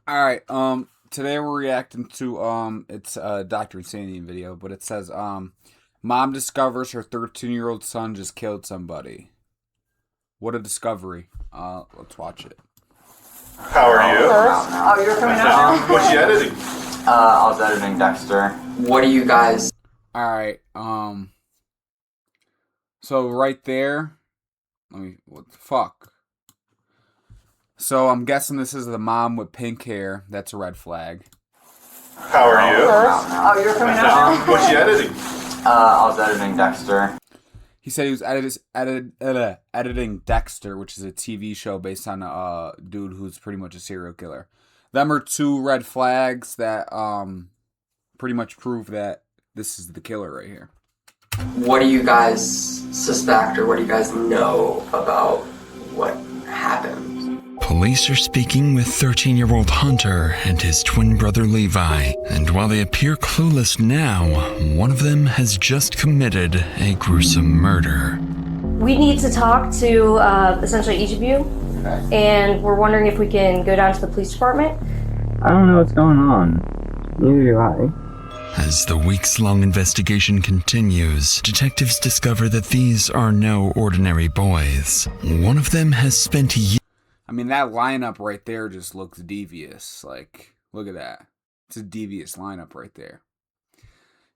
All right. Today we're reacting to it's a Dr. Insanity video, but it says mom discovers her 13-year-old son just killed somebody. What a discovery. Let's watch it. How are you? Oh, you're coming out now? What's you editing? I was editing Dexter. What do you guys... All right. So right there, what the fuck? So I'm guessing this is the mom with pink hair. That's a red flag. How are you? Oh, you're coming out now? What's you editing? I was editing Dexter. He said he was editing Dexter, which is a TV show based on a dude who's pretty much a serial killer. Them are two red flags that pretty much prove that this is the killer right here. What do you guys suspect, or what do you guys know about what happened? Police are speaking with 13-year-old Hunter and his twin brother Levi, and while they appear clueless now, one of them has just committed a gruesome murder. We need to talk to essentially each of you, and we're wondering if we can go down to the police department. I don't know what's going on. Neither do I. As the weeks-long investigation continues, detectives discover that these are no ordinary boys. One of them has spent years... I mean, that lineup right there just looks devious. Like, look at that. It's a devious lineup right there.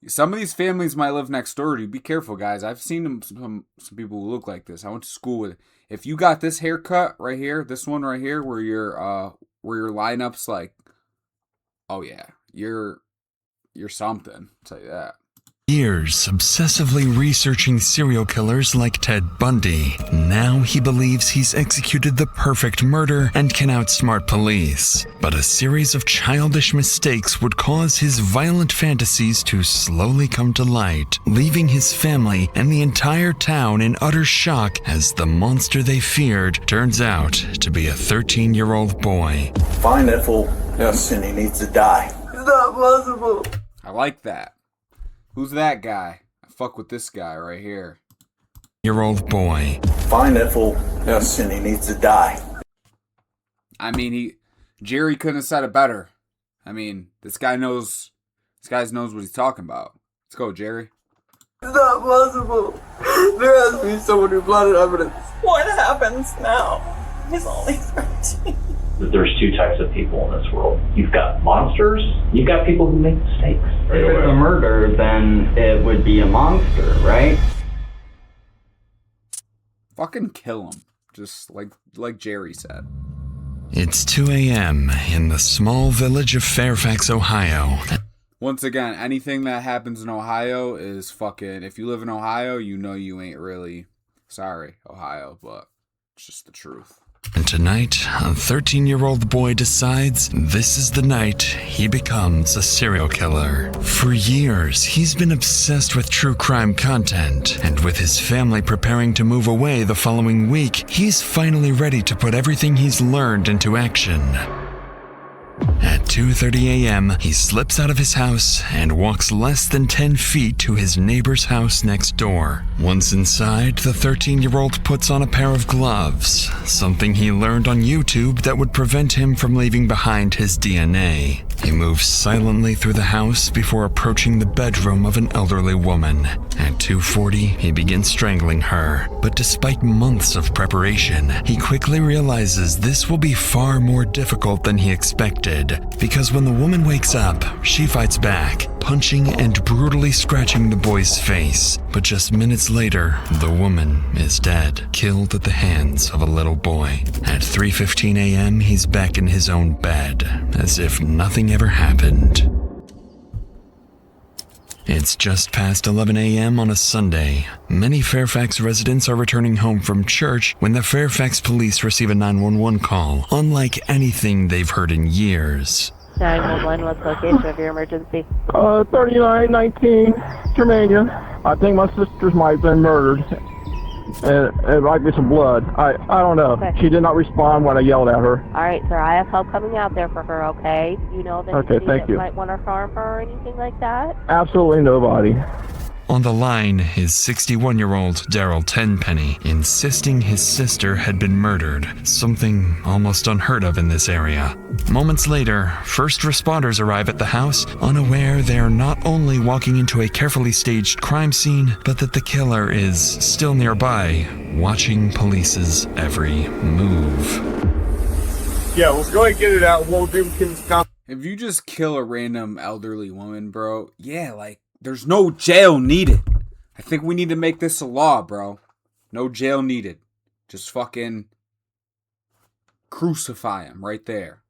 Some of these families might live next door to you. Be careful, guys. I've seen some people who look like this. I went to school with. If you got this haircut right here, this one right here, where your lineup's like, oh yeah, you're something. I'll tell you that. Years obsessively researching serial killers like Ted Bundy. Now he believes he's executed the perfect murder and can outsmart police. But a series of childish mistakes would cause his violent fantasies to slowly come to light, leaving his family and the entire town in utter shock as the monster they feared turns out to be a 13-year-old boy. Find that fool. Yes. And he needs to die. It's not possible. I like that. Who's that guy? I fuck with this guy right here. Year-old boy. Find that fool. Yes. And he needs to die. I mean, Jerry couldn't have said it better. I mean, this guy knows what he's talking about. Let's go, Jerry. It's not possible. There has to be someone who planted evidence. What happens now? He's only 13. There's two types of people in this world. You've got monsters, you've got people who make mistakes. If it's a murder, then it would be a monster, right? Fucking kill him. Just like Jerry said. It's 2 a.m. in the small village of Fairfax, Ohio. Once again, anything that happens in Ohio is fucking... If you live in Ohio, you know you ain't really... Sorry, Ohio, but it's just the truth. And tonight, a 13-year-old boy decides this is the night he becomes a serial killer. For years, he's been obsessed with true crime content, and with his family preparing to move away the following week, he's finally ready to put everything he's learned into action. At 2:30 a.m., he slips out of his house and walks less than 10 feet to his neighbor's house next door. Once inside, the 13-year-old puts on a pair of gloves, something he learned on YouTube that would prevent him from leaving behind his DNA. He moves silently through the house before approaching the bedroom of an elderly woman. At 2:40, he begins strangling her, but despite months of preparation, he quickly realizes this will be far more difficult than he expected, because when the woman wakes up, she fights back, punching and brutally scratching the boy's face. But just minutes later, the woman is dead, killed at the hands of a little boy. At 3:15 a.m., he's back in his own bed, as if nothing ever happened. It's just past 11 a.m. on a Sunday. Many Fairfax residents are returning home from church when the Fairfax police receive a 911 call, unlike anything they've heard in years. 911, what's the location of your emergency? 3919 Germania. I think my sister's might have been murdered. It might be some blood. I don't know. Okay. She did not respond when I yelled at her. All right, sir. I have help coming out there for her, okay? Do you know of anybody Okay, thank that you. might want to harm her or anything like that? Absolutely nobody. On the line is 61-year-old Daryl Tenpenny, insisting his sister had been murdered, something almost unheard of in this area. Moments later, first responders arrive at the house, unaware they are not only walking into a carefully staged crime scene, but that the killer is still nearby, watching police's every move. Yeah, let's go ahead and get it out. We'll do If you just kill a random elderly woman, bro, yeah, like, there's no jail needed. I think we need to make this a law, bro. No jail needed. Just fucking crucify him right there.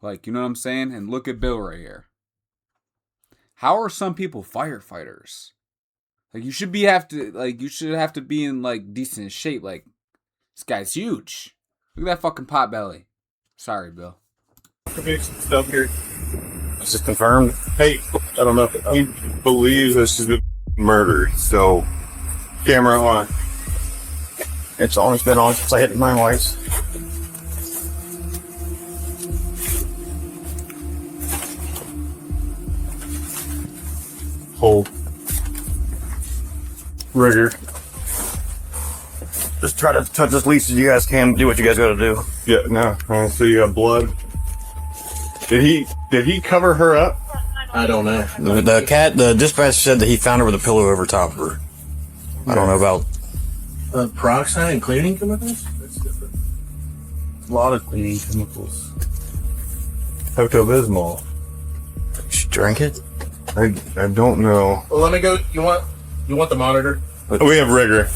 Like, you know what I'm saying? And look at Bill right here. How are some people firefighters? Like, you should have to be in, like, decent shape. Like, this guy's huge. Look at that fucking pot belly. Sorry, Bill. stuff here. Is it confirmed? Hey, I don't know. He believes that she's been murdered. So, camera on. It's always been on since I hit my lights. Hold. Rigger. Just try to touch as least as you guys can. Do what you guys got to do. Yeah, no. So you got blood. Did he cover her up? I don't know. The dispatch said that he found her with a pillow over top of her. I don't know about peroxide and cleaning chemicals. A lot of cleaning chemicals. Pepto-Bismol. She drank it. I don't know. Well, let me go. You want the monitor? We have Rigger.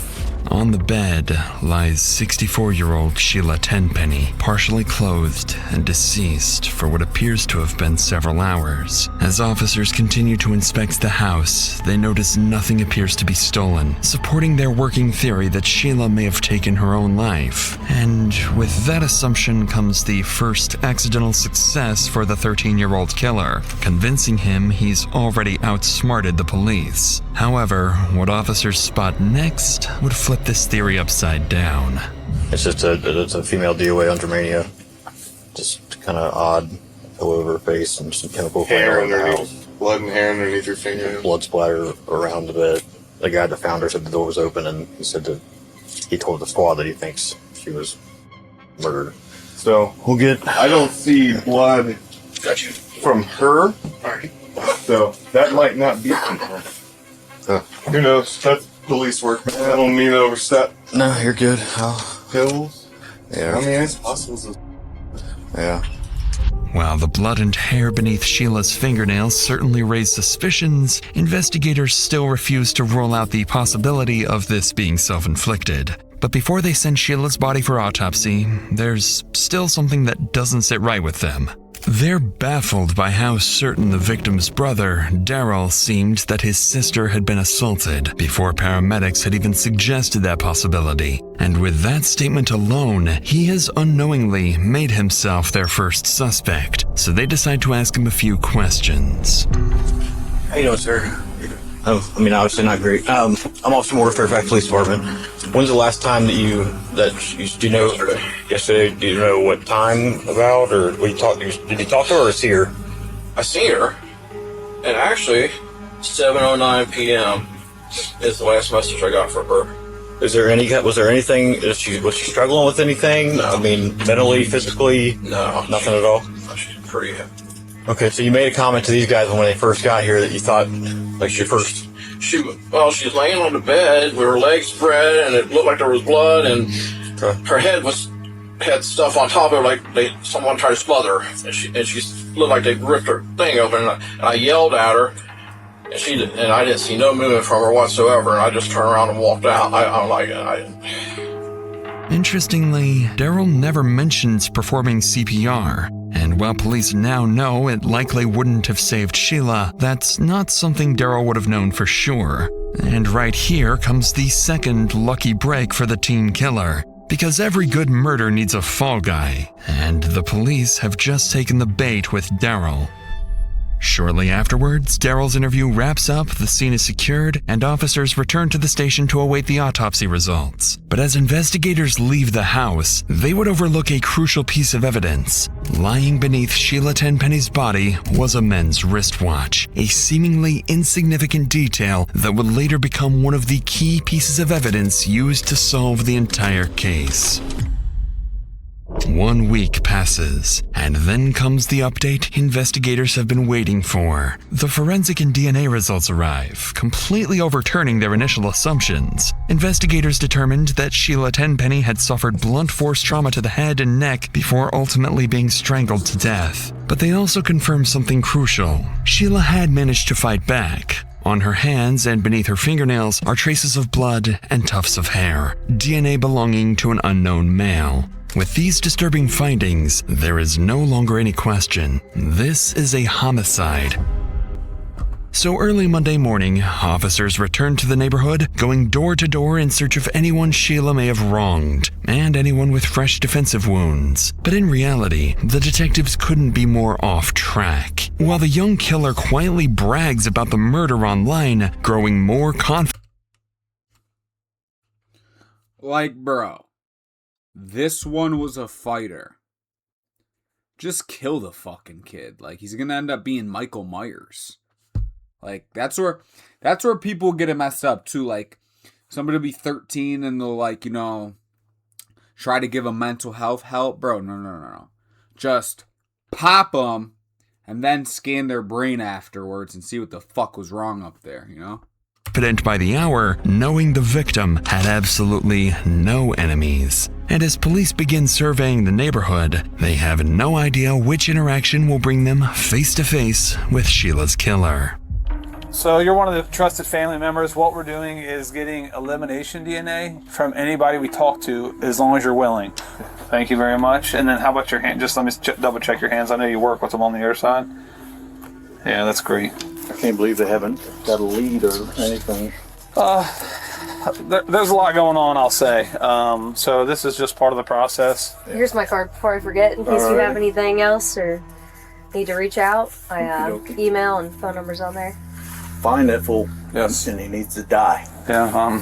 On the bed lies 64-year-old Sheila Tenpenny, partially clothed and deceased for what appears to have been several hours. As officers continue to inspect the house, they notice nothing appears to be stolen, supporting their working theory that Sheila may have taken her own life. And with that assumption comes the first accidental success for the 13-year-old killer, convincing him he's already outsmarted the police. However, what officers spot next would flip this theory upside down. It's just a female DOA on Germania. Just kind of odd. Pillow over her face and some chemical Hair in the underneath. house. Blood and hair underneath your fingernails. Blood splatter around the bed. The guy that found her said the door was open, and he said that he told the squad that he thinks she was murdered. So We'll get. I don't see blood from her. Alright. So that might not be from her. Who knows? That's police work, man. I don't mean to overstep. No, you're good. Pills? Yeah. I mean, it's possible. Yeah. While the blood and hair beneath Sheila's fingernails certainly raise suspicions, investigators still refuse to rule out the possibility of this being self-inflicted. But before they send Sheila's body for autopsy, there's still something that doesn't sit right with them. They're baffled by how certain the victim's brother, Daryl, seemed that his sister had been assaulted before paramedics had even suggested that possibility. And with that statement alone, he has unknowingly made himself their first suspect. So they decide to ask him a few questions. How you doing, sir? Obviously not great. I'm Officer Moore, Fairfax Police Department. When's the last time do you know? Yesterday. Do you know what time about, or did you talk to her or see her? I seen her, and actually, 7:09 p.m. is the last message I got from her. Was there anything? Was she struggling with anything? No. I mean, mentally, physically? No, Nothing at all. She's pretty happy. Okay, so you made a comment to these guys when they first got here that you thought, like, she's She's laying on the bed with her legs spread, and it looked like there was blood, and her head had stuff on top of it, like someone tried to smother her, and she looked like they ripped her thing open, and I yelled at her, and I didn't see no movement from her whatsoever, and I just turned around and walked out. Interestingly, Daryl never mentions performing CPR. And while police now know it likely wouldn't have saved Sheila, that's not something Daryl would have known for sure. And right here comes the second lucky break for the teen killer. Because every good murder needs a fall guy, and the police have just taken the bait with Daryl. Shortly afterwards, Daryl's interview wraps up, the scene is secured, and officers return to the station to await the autopsy results. But as investigators leave the house, they would overlook a crucial piece of evidence. Lying beneath Sheila Tenpenny's body was a men's wristwatch, a seemingly insignificant detail that would later become one of the key pieces of evidence used to solve the entire case. 1 week passes, and then comes the update investigators have been waiting for. The forensic and DNA results arrive, completely overturning their initial assumptions. Investigators determined that Sheila Tenpenny had suffered blunt force trauma to the head and neck before ultimately being strangled to death. But they also confirmed something crucial. Sheila had managed to fight back. On her hands and beneath her fingernails are traces of blood and tufts of hair, DNA belonging to an unknown male. With these disturbing findings, there is no longer any question. This is a homicide. So early Monday morning, officers returned to the neighborhood, going door to door in search of anyone Sheila may have wronged, and anyone with fresh defensive wounds. But in reality, the detectives couldn't be more off track. While the young killer quietly brags about the murder online, growing more confident. Like, bro, this one was a fighter. Just kill the fucking kid. Like, he's gonna end up being Michael Myers. Like, that's where people get it messed up too. Like, somebody will be 13 and they'll, like, you know, try to give them mental health help. Bro, no. Just pop them and then scan their brain afterwards and see what the fuck was wrong up there, you know? Confident by the hour, knowing the victim had absolutely no enemies. And as police begin surveying the neighborhood, they have no idea which interaction will bring them face to face with Sheila's killer. So you're one of the trusted family members. What we're doing is getting elimination DNA from anybody we talk to, as long as you're willing. Thank you very much. And then how about your hand? Just let me double check your hands. I know you work with them on the other side. Yeah, that's great. I can't believe they haven't got a lead or anything. There's a lot going on, I'll say. So this is just part of the process. Here's my card before I forget, in case you have anything else or need to reach out. I email and phone numbers on there. Find that fool. Yes. And he needs to die. Yeah.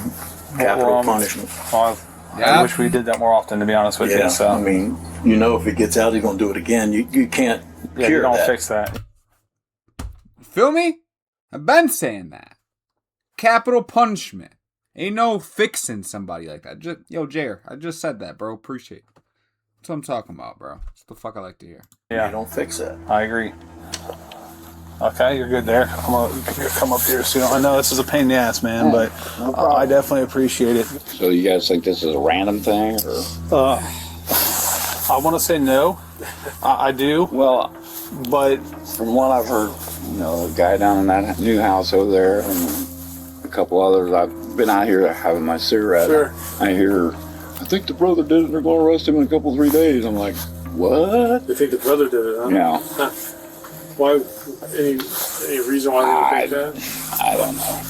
Capital punishment. I wish we did that more often, to be honest with you. So. I mean, you know, if it gets out, he's going to do it again. You can't cure you don't that. fix that. Feel me? I've been saying that. Capital punishment. Ain't no fixing somebody like that. Yo, Jair, I just said that, bro. Appreciate it. That's what I'm talking about, bro. That's the fuck I like to hear. Yeah. You don't fix that. I agree. Okay, you're good there. I'm going to come up here soon. I know this is a pain in the ass, man, but I definitely appreciate it. So you guys think this is a random thing? Or? I want to say no. I do. Well, but from what I've heard, you know, the guy down in that new house over there and a couple others, I've been out here having my cigarette. Sure. I hear, I think the brother did it and they're going to arrest him in a couple, 3 days. I'm like, what? You think the brother did it, huh? Yeah. Huh. Why? Any reason why they think that? I don't know.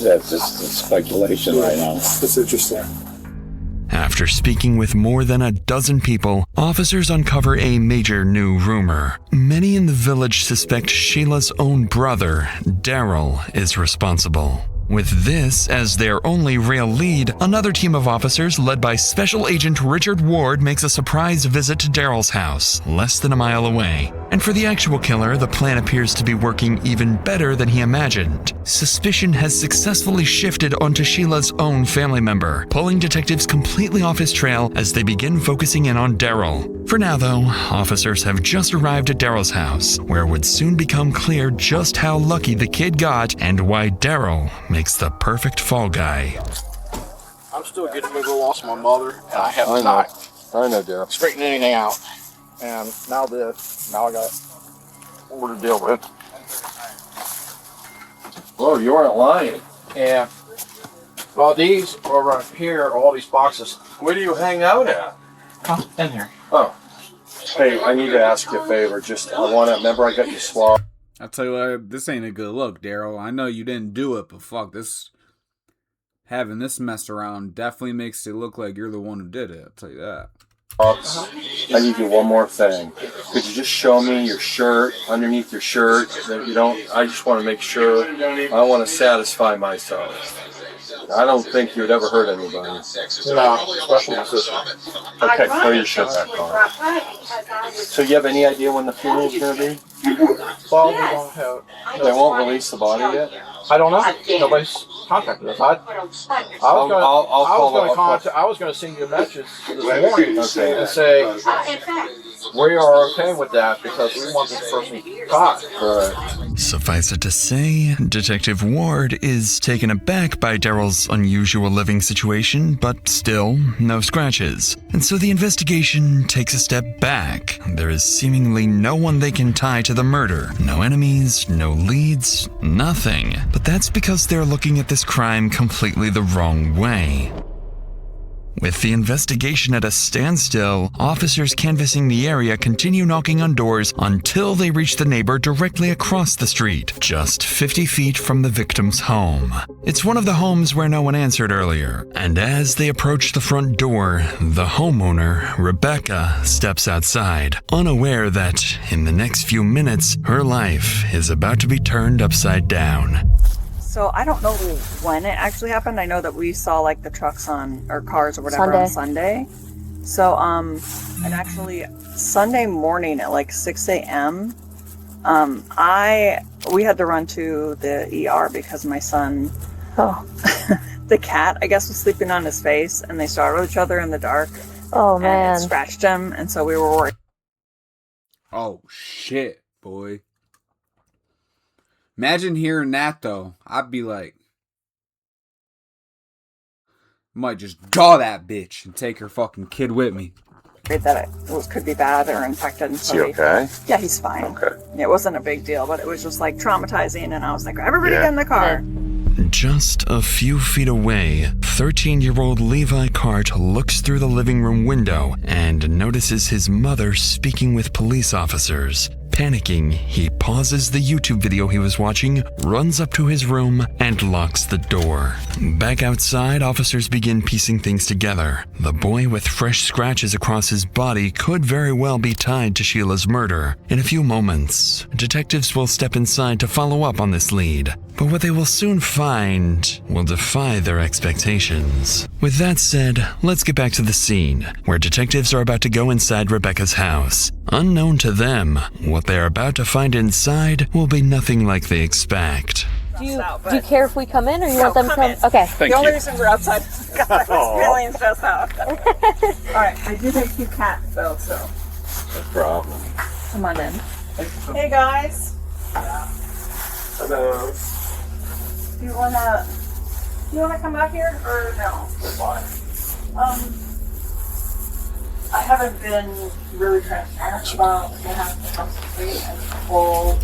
That's just speculation right now. That's interesting. After speaking with more than a dozen people, officers uncover a major new rumor. Many in the village suspect Sheila's own brother, Daryl, is responsible. With this as their only real lead, another team of officers led by Special Agent Richard Ward makes a surprise visit to Daryl's house, less than a mile away. And for the actual killer, the plan appears to be working even better than he imagined. Suspicion has successfully shifted onto Sheila's own family member, pulling detectives completely off his trail as they begin focusing in on Daryl. For now, though, officers have just arrived at Daryl's house, where it would soon become clear just how lucky the kid got and why Daryl makes the perfect fall guy. I'm still getting a little lost my mother, and I have not. I know, Daryl. Straightened anything out. And now I got more to deal with. Oh, you weren't lying. Yeah. Well, these are right here, all these boxes. Where do you hang out at? Come in here. Oh. Hey, I need to ask you a favor. Remember I got you swabbed? I'll tell you what, this ain't a good look, Daryl. I know you didn't do it, but fuck, having this mess around definitely makes it look like you're the one who did it. I'll tell you that. I need you one more thing. Could you just show me your shirt, underneath your shirt, that you don't, I just want to make sure, I want to satisfy myself. I don't think you would ever hurt anybody. No, especially my sister. Okay, throw your shit back on. So you have any idea when the funeral's going to be? Well, we don't have. They won't release the body yet? I don't know. Nobody's contacted us. I was going to send you a message this morning and say we are okay with that because we want this person caught. Right. Suffice it to say, Detective Ward is taken aback by Daryl's unusual living situation, but still, no scratches. And so the investigation takes a step back. There is seemingly no one they can tie to the murder. No enemies, no leads, nothing. But that's because they're looking at this crime completely the wrong way. With the investigation at a standstill, officers canvassing the area continue knocking on doors until they reach the neighbor directly across the street, just 50 feet from the victim's home. It's one of the homes where no one answered earlier, and as they approach the front door, the homeowner, Rebecca, steps outside, unaware that in the next few minutes, her life is about to be turned upside down. So I don't know when it actually happened. I know that we saw like the trucks or cars or whatever on Sunday. So and actually Sunday morning at like 6 a.m. We had to run to the ER because my son, the cat, I guess, was sleeping on his face, and they startled each other in the dark. Oh man! And it scratched him, and so we were worried. Oh shit, boy. Imagine hearing that, though. I'd be like, might just jaw that bitch and take her fucking kid with me. That it could be bad or infected. Is he okay? Yeah, he's fine. Okay. It wasn't a big deal, but it was just like traumatizing, and I was like, everybody get in the car. Just a few feet away, 13-year-old Levi Cart looks through the living room window and notices his mother speaking with police officers. Panicking, he pauses the YouTube video he was watching, runs up to his room, and locks the door. Back outside, officers begin piecing things together. The boy with fresh scratches across his body could very well be tied to Sheila's murder. In a few moments, detectives will step inside to follow up on this lead. But what they will soon find will defy their expectations. With that said, let's get back to the scene, where detectives are about to go inside Rebecca's house. Unknown to them, what they are about to find inside will be nothing like they expect. Do you care if we come in, or you want them to come? Okay. The only reason we're outside is because I was feeling stressed out. Alright, I do have 2 cats though, so. No problem. Come on in. Hey guys. Hello. Do you wanna come out here or no? I haven't been really transparent about what happened across the street and full.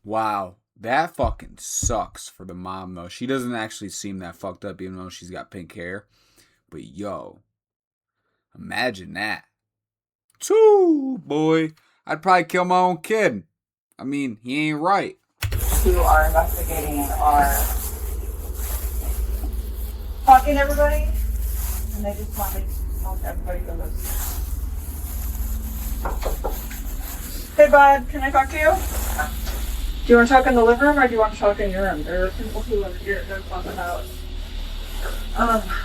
Wow. That fucking sucks for the mom, though. She doesn't actually seem that fucked up, even though she's got pink hair. But yo, imagine that. Too, boy. I'd probably kill my own kid. I mean, he ain't right. Who are investigating are talking to everybody, and they just want everybody to listen. Hey, bud, can I talk to you? Do you want to talk in the living room, or do you want to talk in your room? There are people who are here that talk about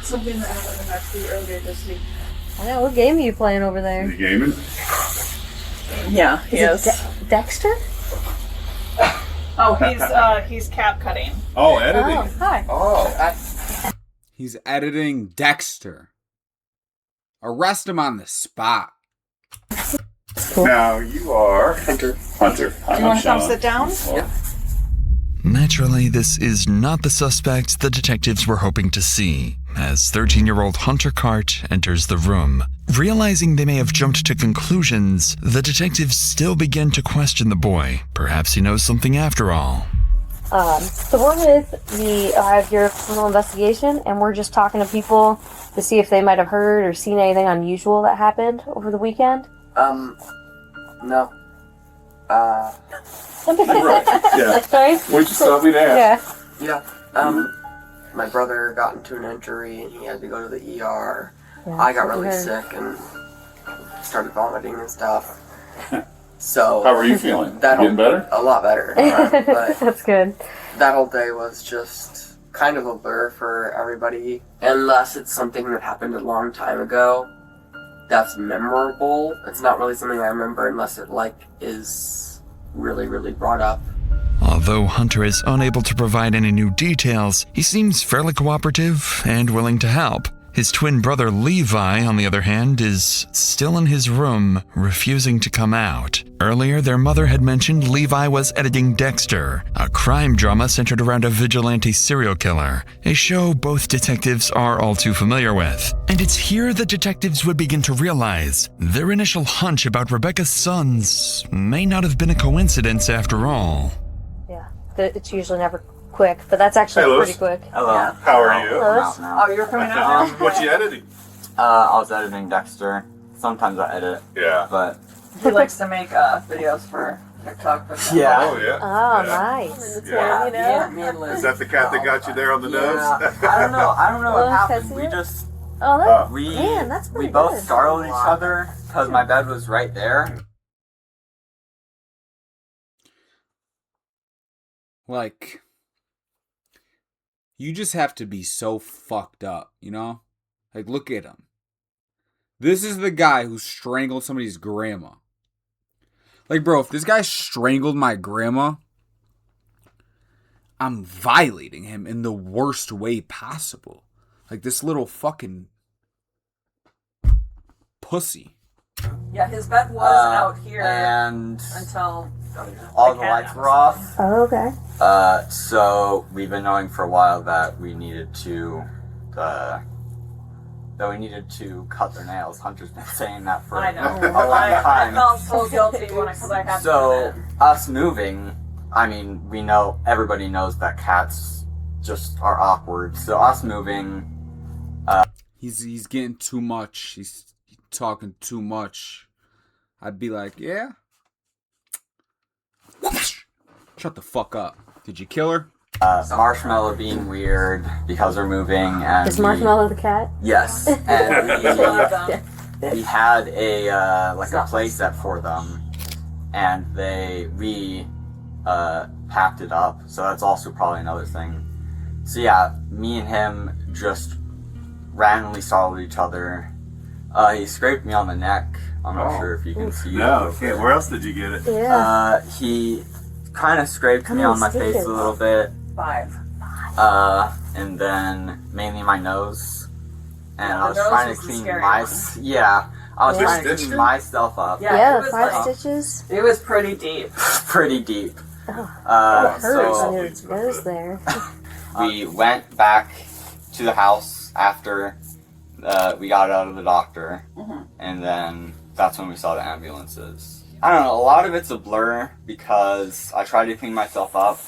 something that happened actually earlier this week. I know, what game are you playing over there? Is he gaming? Yeah, he is. Dexter? Oh, he's cap cutting. Oh, editing. Oh, hi. Oh. He's editing Dexter. Arrest him on the spot. Now you are Hunter. Do you want to come sit down? Yeah. Naturally, this is not the suspect the detectives were hoping to see, as 13-year-old Hunter Cart enters the room. Realizing they may have jumped to conclusions, the detectives still begin to question the boy. Perhaps he knows something after all. So we're with the Ohio Bureau of Criminal Investigation, and we're just talking to people to see if they might have heard or seen anything unusual that happened over the weekend. No. Right. Yeah. Sorry? What'd you stop me to ask? Yeah. Yeah. My brother got into an injury and he had to go to the ER. Yeah, I got that's what really I heard. sick and started vomiting and stuff. So How were you feeling? Getting better? A lot better. But That's good. that whole day was just kind of a blur for everybody. Unless it's something that happened a long time ago that's memorable. It's not really something I remember unless it is really, really brought up. Although Hunter is unable to provide any new details, he seems fairly cooperative and willing to help. His twin brother Levi, on the other hand, is still in his room, refusing to come out. Earlier, their mother had mentioned Levi was editing Dexter, a crime drama centered around a vigilante serial killer, a show both detectives are all too familiar with. And it's here that detectives would begin to realize their initial hunch about Rebecca's sons may not have been a coincidence after all. Yeah, it's usually never quick, but that's actually Hey, Louis. pretty quick. Hello. Yeah. How are you? Louis? Oh, you're coming out now? What you editing? I was editing Dexter. Sometimes I edit. Yeah. But He likes to make videos for TikTok. Yeah. Oh, yeah. Oh, Yeah. nice. Yeah. You know? Me and Liz. Is that the cat that got you there on the nose? I don't know. I don't know what Well, happened. has We he? just Oh, we man, that's pretty we both good. startled each other because my bed was right there. Like, you just have to be so fucked up, you know? Like, look at him. This is the guy who strangled somebody's grandma. Like, bro, if this guy strangled my grandma, I'm violating him in the worst way possible. Like, this little fucking pussy. Yeah, his bed was out here and until all the lights were off. Oh, okay. So we've been knowing for a while that we needed to cut their nails. Hunter's been saying that for I know. a long time. I felt so guilty because I had So to. us moving, I mean, everybody knows that cats just are awkward. So us moving, He's getting too much. He's talking too much. I'd be like, yeah. Shut the fuck up. Did you kill her? Marshmallow being weird because we're moving, and Is Marshmallow the cat? Yes, and we had a a playset for them, and we packed it up. So that's also probably another thing. So yeah, me and him just randomly startled each other. He scraped me on the neck. I'm not sure if you can see. No, okay. Where else did you get it? Yeah. He kind of scraped me on my face a little bit. 5. And then mainly my nose. And Yeah, I was the nose trying was to the clean scary I one. was Yeah. trying to clean myself up. Yeah, it was 5 stitches. It was pretty deep. Pretty deep. It hurts So when it goes there. we went back to the house after we got out of the doctor, and then that's when we saw the ambulances. I don't know, a lot of it's a blur because I tried to clean myself up,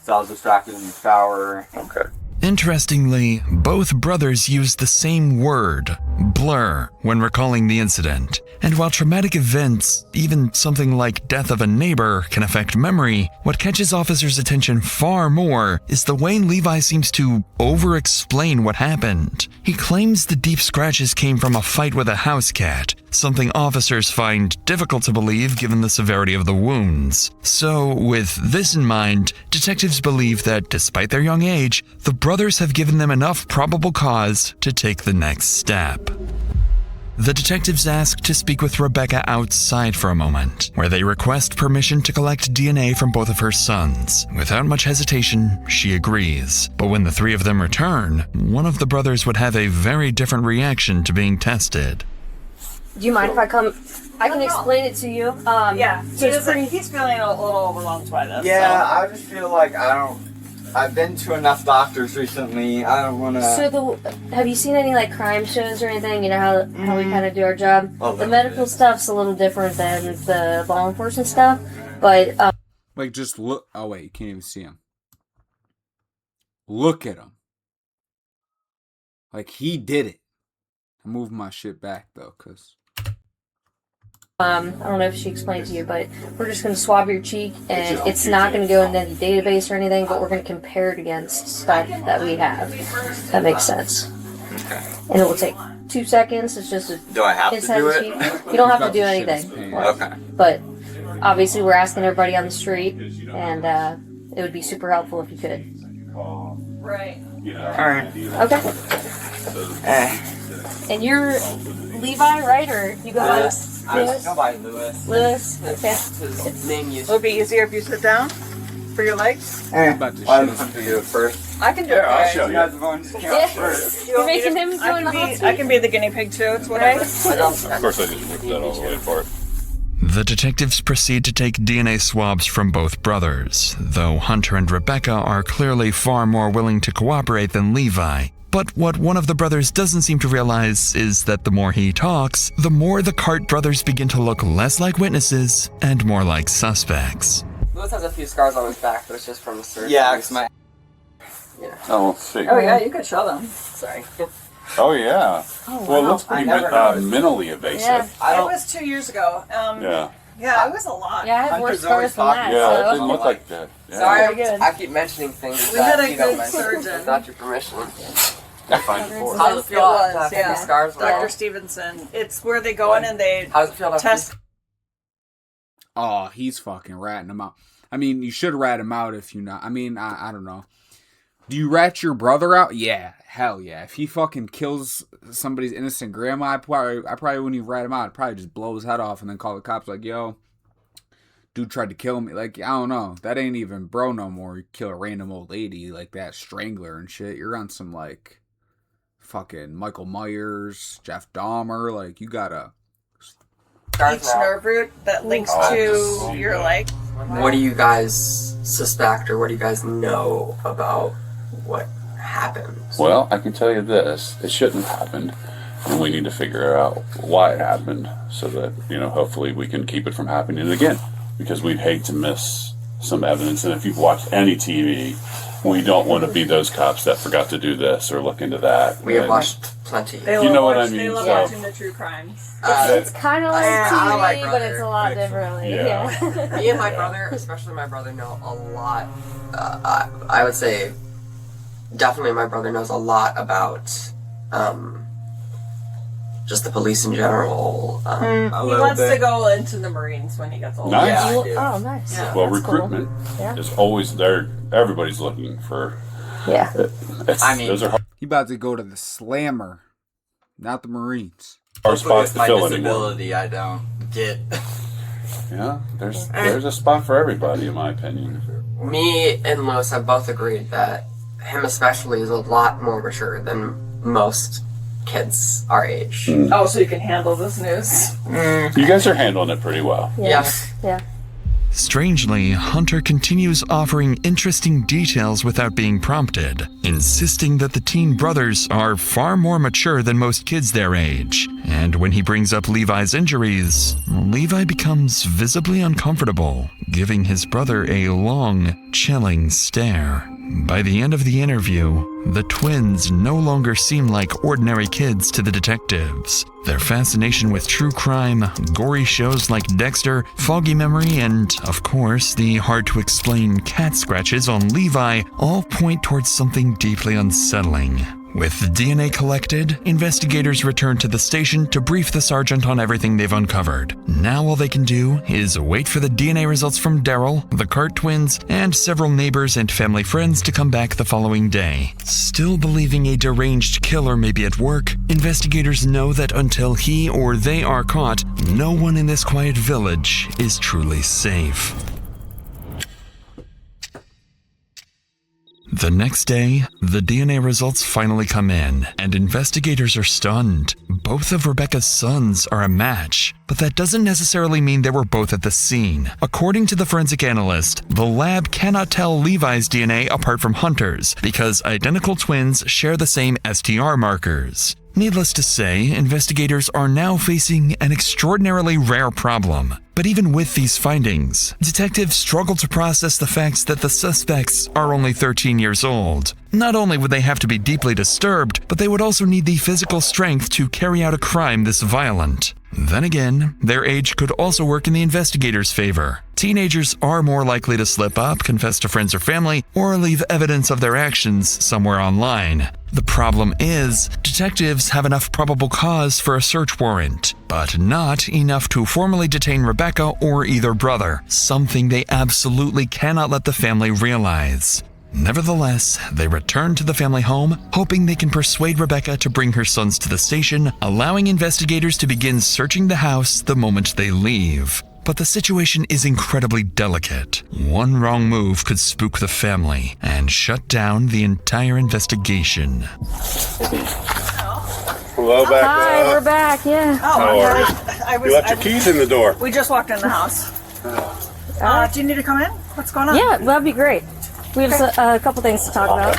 so I was distracted in the shower. Okay. Interestingly, both brothers used the same word, blur, when recalling the incident. And while traumatic events, even something like death of a neighbor, can affect memory, what catches officers' attention far more is the way Levi seems to over-explain what happened. He claims the deep scratches came from a fight with a house cat, something officers find difficult to believe given the severity of the wounds. So, with this in mind, detectives believe that despite their young age, the brothers have given them enough probable cause to take the next step. The detectives ask to speak with Rebecca outside for a moment, where they request permission to collect DNA from both of her sons. Without much hesitation, she agrees. But when the three of them return, one of the brothers would have a very different reaction to being tested. Do you mind if I come? I can explain it to you. Yeah, So it's pretty. he's feeling a little overwhelmed by this. Yeah, I just feel like I've been to enough doctors recently. I don't want to. So have you seen any like crime shows or anything? You know how we kind of do our job. Oh, The medical stuff's a little different than the law enforcement stuff, but Like, just look. Oh, wait, you can't even see him. Look at him. Like, he did it. I'm moving my shit back, though, because... I don't know if she explained to you, but we're just going to swab your cheek, and it's not going to go into any database or anything, but we're going to compare it against stuff that we have. That makes sense. And it will take 2 seconds. It's just a Do I have to do it? You don't have to do anything. Okay. But obviously, we're asking everybody on the street, and it would be super helpful if you could. Right. Alright. Okay. And you're Levi, right? Or you go by Lewis. I was go by Lewis. Lewis? Okay. His name used It'll be easier if you sit down for your legs. About to Why don't you do it first? I can do it. I'll show you. guys are going to count first. You're making him join the hot seat? I can be the guinea pig too. It's whatever. Of course, I just whipped that all the way for it. The detectives proceed to take DNA swabs from both brothers, though Hunter and Rebecca are clearly far more willing to cooperate than Levi. But what one of the brothers doesn't seem to realize is that the more he talks, the more the Cart brothers begin to look less like witnesses and more like suspects. Lewis has a few scars on his back, but it's just from the surgery. Yeah, because my... Oh, let's see. Oh yeah, you could show them. Sorry. Oh, yeah. Oh, Well, it wow. looks pretty I never noticed. minimally invasive. Yeah, it was 2 years ago. Yeah. Yeah, it was a lot. Yeah, I have worse scars than that. Yeah, it so. didn't look like that. Yeah. Sorry, Very good. I keep mentioning things We that had a you don't good mention surgeon. without your permission. I find it for How does it feel It to was, have yeah. these scars? Dr. Stevenson. It's where they go in and they How does it feel to have test. Oh, he's fucking ratting him out. I mean, you should rat him out if you not. I mean, I don't know. Do you rat your brother out? Yeah, hell yeah. If he fucking kills somebody's innocent grandma, I probably wouldn't even rat him out. I'd probably just blow his head off and then call the cops like, yo, dude tried to kill me. Like, I don't know. That ain't even bro no more. You kill a random old lady like that, strangler and shit. You're on some, like, fucking Michael Myers, Jeff Dahmer. Like, you gotta... Each nerve root that links to your leg. What do you guys suspect or what do you guys know about what happened? Well, I can tell you this. It shouldn't have happened. And we need to figure out why it happened so that, hopefully we can keep it from happening again. Because we'd hate to miss some evidence. And if you've watched any TV, we don't want to be those cops that forgot to do this or look into that. We have watched plenty. They You know what I They mean, love so- watching the true crimes. It's kind of like I TV, like but brother. it's a lot differently. Yeah. Yeah. Me and my brother, especially my brother, know a lot. I would say definitely my brother knows a lot about just the police in general. He wants to go into the Marines when he gets older. Nice. Yeah, I do. Oh, nice. Yeah. Well, That's recruitment cool. Yeah. is always there. Everybody's looking for... Yeah. those are hard He about to go to the Slammer, not the Marines. spots to my fill anymore. disability, I don't get. Yeah, there's a spot for everybody, in my opinion. Me and Lewis have both agreed that him especially is a lot more mature than most kids our age. Oh, so you can handle this news. You guys are handling it pretty well. Yes. Yeah. Strangely, Hunter continues offering interesting details without being prompted, insisting that the teen brothers are far more mature than most kids their age. And when he brings up Levi's injuries, Levi becomes visibly uncomfortable, giving his brother a long, chilling stare. By the end of the interview, the twins no longer seem like ordinary kids to the detectives. Their fascination with true crime, gory shows like Dexter, foggy memory, and, of course, the hard-to-explain cat scratches on Levi all point towards something deeply unsettling. With the DNA collected, investigators return to the station to brief the sergeant on everything they've uncovered. Now all they can do is wait for the DNA results from Daryl, the Cart twins, and several neighbors and family friends to come back the following day. Still believing a deranged killer may be at work, investigators know that until he or they are caught, no one in this quiet village is truly safe. The next day, the DNA results finally come in, and investigators are stunned. Both of Rebecca's sons are a match, but that doesn't necessarily mean they were both at the scene. According to the forensic analyst, the lab cannot tell Levi's DNA apart from Hunter's, because identical twins share the same STR markers. Needless to say, investigators are now facing an extraordinarily rare problem. But even with these findings, detectives struggle to process the facts that the suspects are only 13 years old. Not only would they have to be deeply disturbed, but they would also need the physical strength to carry out a crime this violent. Then again, their age could also work in the investigators' favor. Teenagers are more likely to slip up, confess to friends or family, or leave evidence of their actions somewhere online. The problem is, detectives have enough probable cause for a search warrant, but not enough to formally detain Rebecca or either brother, something they absolutely cannot let the family realize. Nevertheless, they return to the family home, hoping they can persuade Rebecca to bring her sons to the station, allowing investigators to begin searching the house the moment they leave. But the situation is incredibly delicate. One wrong move could spook the family and shut down the entire investigation. Hello, back. Hi, we're back. Yeah. How are you? You left your keys in the door. We just walked in the house. Do you need to come in? What's going on? Yeah, that'd be great. We have a couple things to talk about.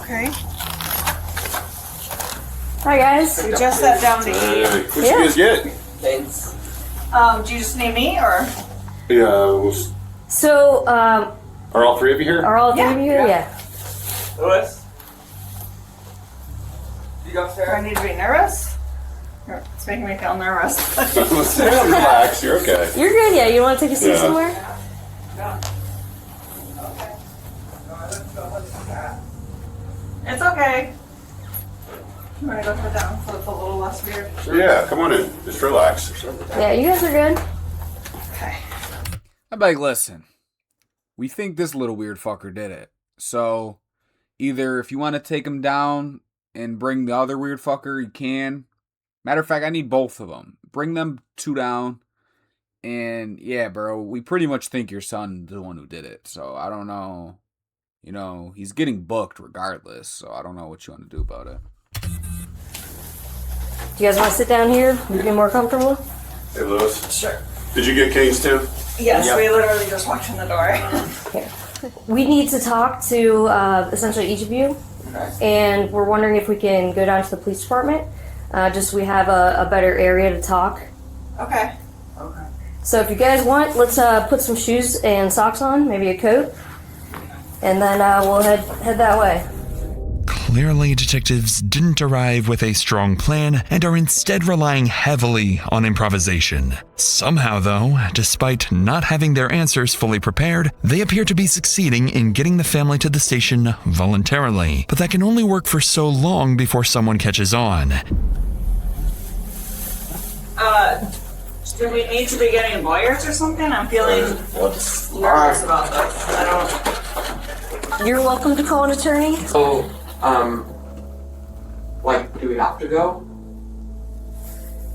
Okay. Hi, guys. We just sat down to eat. What you guys get? Thanks. Do you just need me or? Yeah. So, Are all three of you here? are all three of you here? Yeah. Louis? You go Do I upstairs? need to be nervous? It's making me feel nervous. Relax, you're okay. You're good, yeah? You want to take a seat Yeah. somewhere? It's okay. I'm gonna go sit down so it's a little less weird. Yeah, come on in. Just relax. Yeah, you guys are good. I'm like, listen, we think this little weird fucker did it. So, either if you want to take him down and bring the other weird fucker, you can. Matter of fact, I need both of them. Bring them two down. And yeah, bro, we pretty much think your son's the one who did it. So, I don't know. You know, he's getting booked regardless. So, I don't know what you want to do about it. Do you guys want to sit down here? Would you be more comfortable? Hey, Louis. Sure. Did you get keys too? Yes, Yep. we literally just walked in the door. We need to talk to essentially each of you. And we're wondering if we can go down to the police department. Just so we have a better area to talk. Okay. So if you guys want, let's put some shoes and socks on, maybe a coat. And then we'll head that way. Clearly, detectives didn't arrive with a strong plan and are instead relying heavily on improvisation. Somehow, though, despite not having their answers fully prepared, they appear to be succeeding in getting the family to the station voluntarily. But that can only work for so long before someone catches on. Do we need to be getting lawyers or something? I'm feeling nervous about this. I don't. You're welcome to call an attorney. So, like, do we have to go?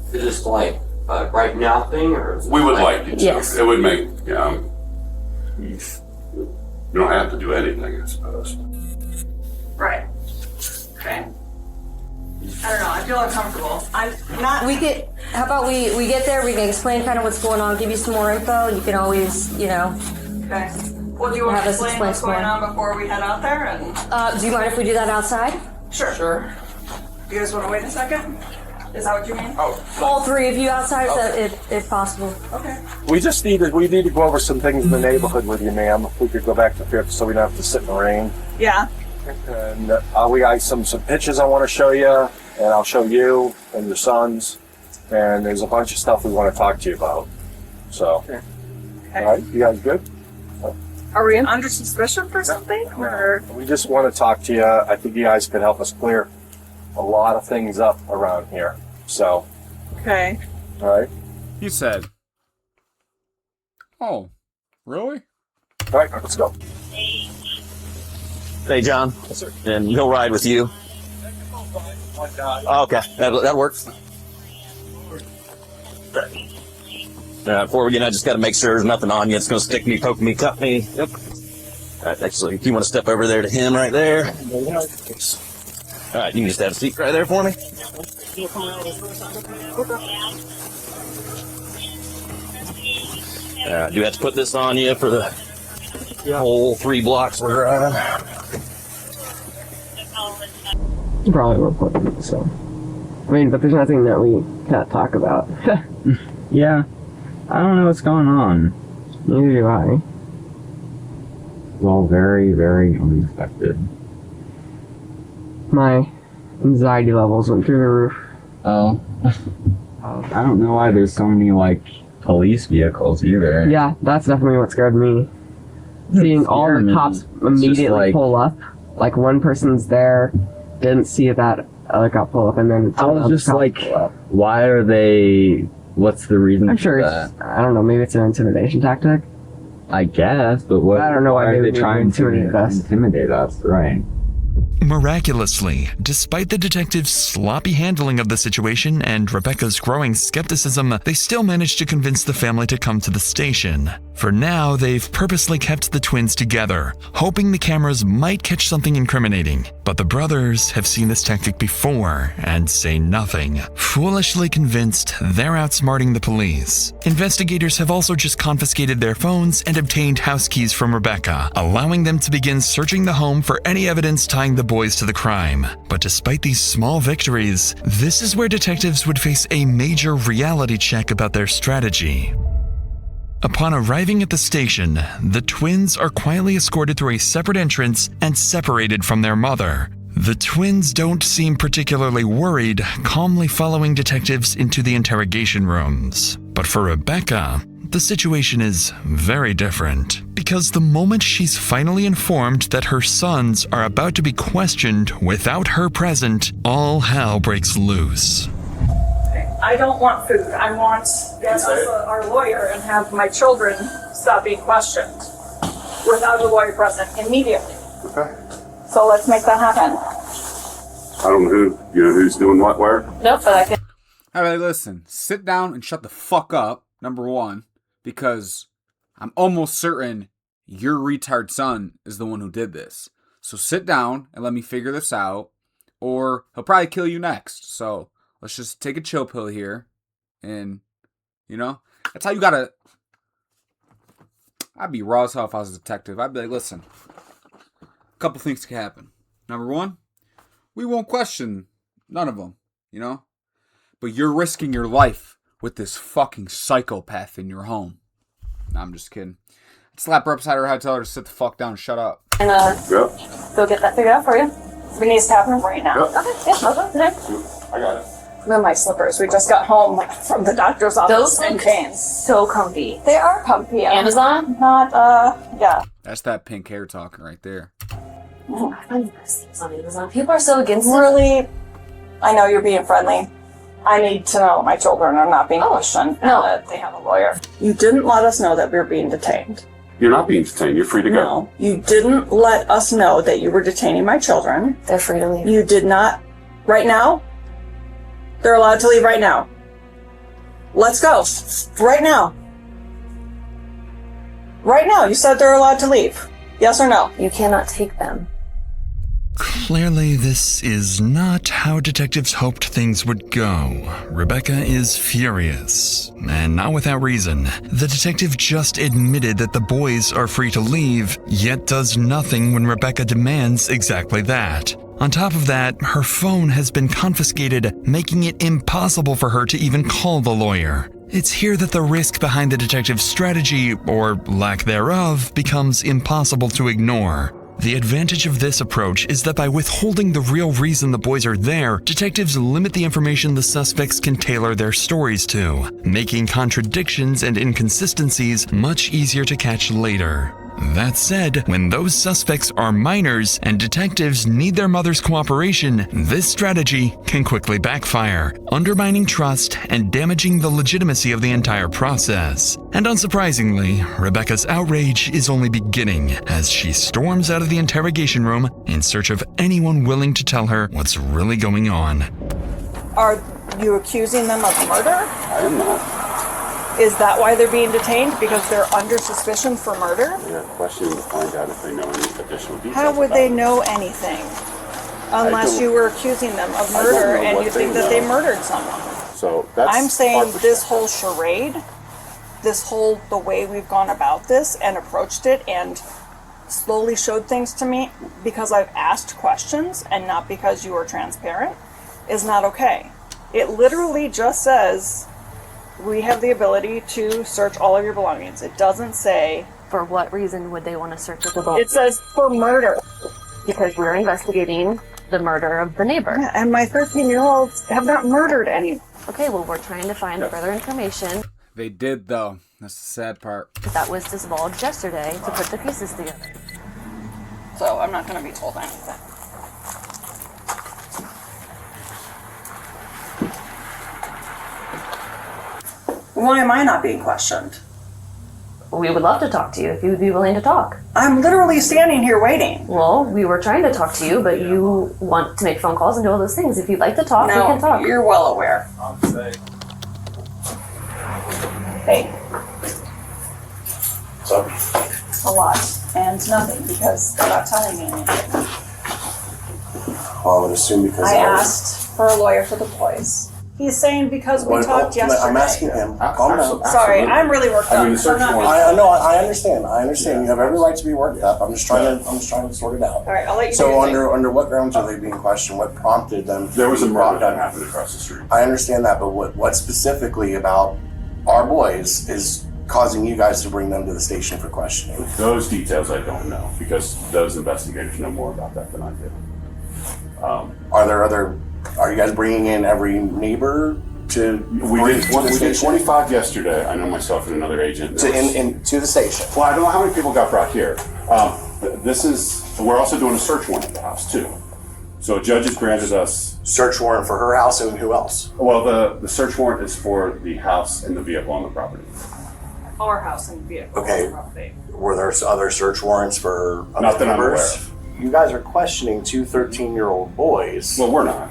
Is this like a right now thing, or is it We would like you to. Yes. It would make, you don't have to do anything, I suppose. Right. Okay. I don't know. I feel uncomfortable. I'm not. How about we get there, we can explain kind of what's going on, give you some more info, and you can always, Okay. Well, do you want Have to us explain explain what's some going more. on before we head out there? And do you mind if we do that outside? sure. Sure. You guys want to wait a second? Is that what you mean? All three of you outside, if possible. Okay. We need to go over some things in the neighborhood with you, ma'am. If we could go back to Fifth so we don't have to sit in the rain. Yeah. And we got some pictures I want to show you, and I'll show you and your sons. And there's a bunch of stuff we want to talk to you about. So, all right, you guys good? Are we under suspicion for something? Or We just want to talk to you. I think you guys could help us clear a lot of things up around here. So, okay. all right. He said, "Oh, really?" All right, let's go. Hey, John. Yes, sir. And he'll ride with you. Oh, okay, that works. Before we begin, I just got to make sure there's nothing on you. It's going to stick me, poke me, cut me. Yep. All right, actually, if you want to step over there to him right there. All right, you can just have a seat right there for me. Do we have to put this on you for the whole 3 blocks we're driving? You probably will put it, so. I mean, but there's nothing that we can't talk about. Yeah. I don't know what's going on. Neither do I. It's all very, very unexpected. My anxiety levels went through the roof. Oh. I don't know why there's so many, like, police vehicles either. Yeah, that's definitely what scared me. Seeing all the cops immediately pull up. Like, one person's there, didn't see that other cop pull up, and then... I was just like, why are they... What's the reason I'm for sure that? I don't know, maybe it's an intimidation tactic. I guess, but what? I don't know why are they they trying to intimidate us. intimidate us, right? Miraculously, despite the detectives' sloppy handling of the situation and Rebecca's growing skepticism, they still managed to convince the family to come to the station. For now, they've purposely kept the twins together, hoping the cameras might catch something incriminating. But the brothers have seen this tactic before and say nothing, foolishly convinced they're outsmarting the police. Investigators have also just confiscated their phones and obtained house keys from Rebecca, allowing them to begin searching the home for any evidence tying the boys to the crime. But despite these small victories, this is where detectives would face a major reality check about their strategy. Upon arriving at the station, the twins are quietly escorted through a separate entrance and separated from their mother. The twins don't seem particularly worried, calmly following detectives into the interrogation rooms. But for Rebecca, the situation is very different, because the moment she's finally informed that her sons are about to be questioned without her present, all hell breaks loose. I don't want food. I want to get us our lawyer and have my children stop being questioned without a lawyer present immediately. Okay. So let's make that happen. I don't know who's doing what where. Nope, but I can. All right, listen. Sit down and shut the fuck up, number one, because I'm almost certain your retard son is the one who did this. So sit down and let me figure this out, or he'll probably kill you next. So let's just take a chill pill here. And, that's how you gotta... I'd be raw as hell if I was a detective. I'd be like, listen, a couple things can happen. Number one, we won't question none of them, But you're risking your life with this fucking psychopath in your home. Nah, I'm just kidding. I'd slap her upside her head, tell her to sit the fuck down and shut up. And go get that figured out for you. It needs to happen right now. Yep. Okay, yeah, I'll go today. I got it. Then my slippers. We just got home from the doctor's office Those in look Canes. so comfy. They are comfy. Amazon? Not, yeah. That's that pink hair talking right there. I find this on Amazon. People are so against it. Really, I know you're being friendly. I need to know my children are not being questioned and that they have a lawyer. You didn't let us know that we were being detained. You're not being detained. You're free to go. No, you didn't let us know that you were detaining my children. They're free to leave. You did not. Right now? They're allowed to leave right now. Let's go. Right now. Right now. You said they're allowed to leave. Yes or no? You cannot take them. Clearly, this is not how detectives hoped things would go. Rebecca is furious, and not without reason. The detective just admitted that the boys are free to leave, yet does nothing when Rebecca demands exactly that. On top of that, her phone has been confiscated, making it impossible for her to even call the lawyer. It's here that the risk behind the detective's strategy, or lack thereof, becomes impossible to ignore. The advantage of this approach is that by withholding the real reason the boys are there, detectives limit the information the suspects can tailor their stories to, making contradictions and inconsistencies much easier to catch later. That said, when those suspects are minors and detectives need their mother's cooperation, this strategy can quickly backfire, undermining trust and damaging the legitimacy of the entire process. And unsurprisingly, Rebecca's outrage is only beginning as she storms out of the interrogation room in search of anyone willing to tell her what's really going on. Are you accusing them of murder? I am not. Is that why they're being detained? Because they're under suspicion for murder? They're questioning to find out if they know any additional details. How would they know anything? Unless you were accusing them of murder and you think that they murdered someone. So that's I'm saying this whole charade, the way we've gone about this and approached it and slowly showed things to me because I've asked questions and not because you were transparent, is not okay. It literally just says, we have the ability to search all of your belongings. It doesn't say... For what reason would they want to search the belongings? It says for murder. Because we're investigating the murder of the neighbor. Yeah, and my 13-year-olds have not murdered anyone. Okay, well, we're trying to find further information. They did, though. That's the sad part. That was divulged yesterday to put the pieces together. So I'm not going to be told anything. Why am I not being questioned? We would love to talk to you if you would be willing to talk. I'm literally standing here waiting. Well, we were trying to talk to you, but you want to make phone calls and do all those things. If you'd like to talk, we can talk. You're well aware. Hey. What's up? A lot. And nothing, because they're not telling me anything. Well, I would assume because I asked for a lawyer for the boys. He's saying because we talked yesterday. I'm asking him. Calm down. Sorry, I'm really worked up. I know. I understand. I understand. You have every right to be worked up. I'm just trying to sort it out. All right, I'll let you do So your thing. under what grounds are they being questioned? What prompted them? There was a murder that happened across the street. I understand that, but what specifically about our boys is causing you guys to bring them to the station for questioning? Those details I don't know, because those investigators know more about that than I do. Are you guys bringing in every neighbor to? We did 25 yesterday. I know myself and another agent. To the station. Well, I don't know how many people got brought here. We're also doing a search warrant at the house too. So a judge has granted us search warrant for her house and who else? Well, the search warrant is for the house and the vehicle on the property. Our house and vehicle. Okay. Were there other search warrants for other Not that I'm aware neighbors? of. You guys are questioning two 13-year-old boys. Well, we're not.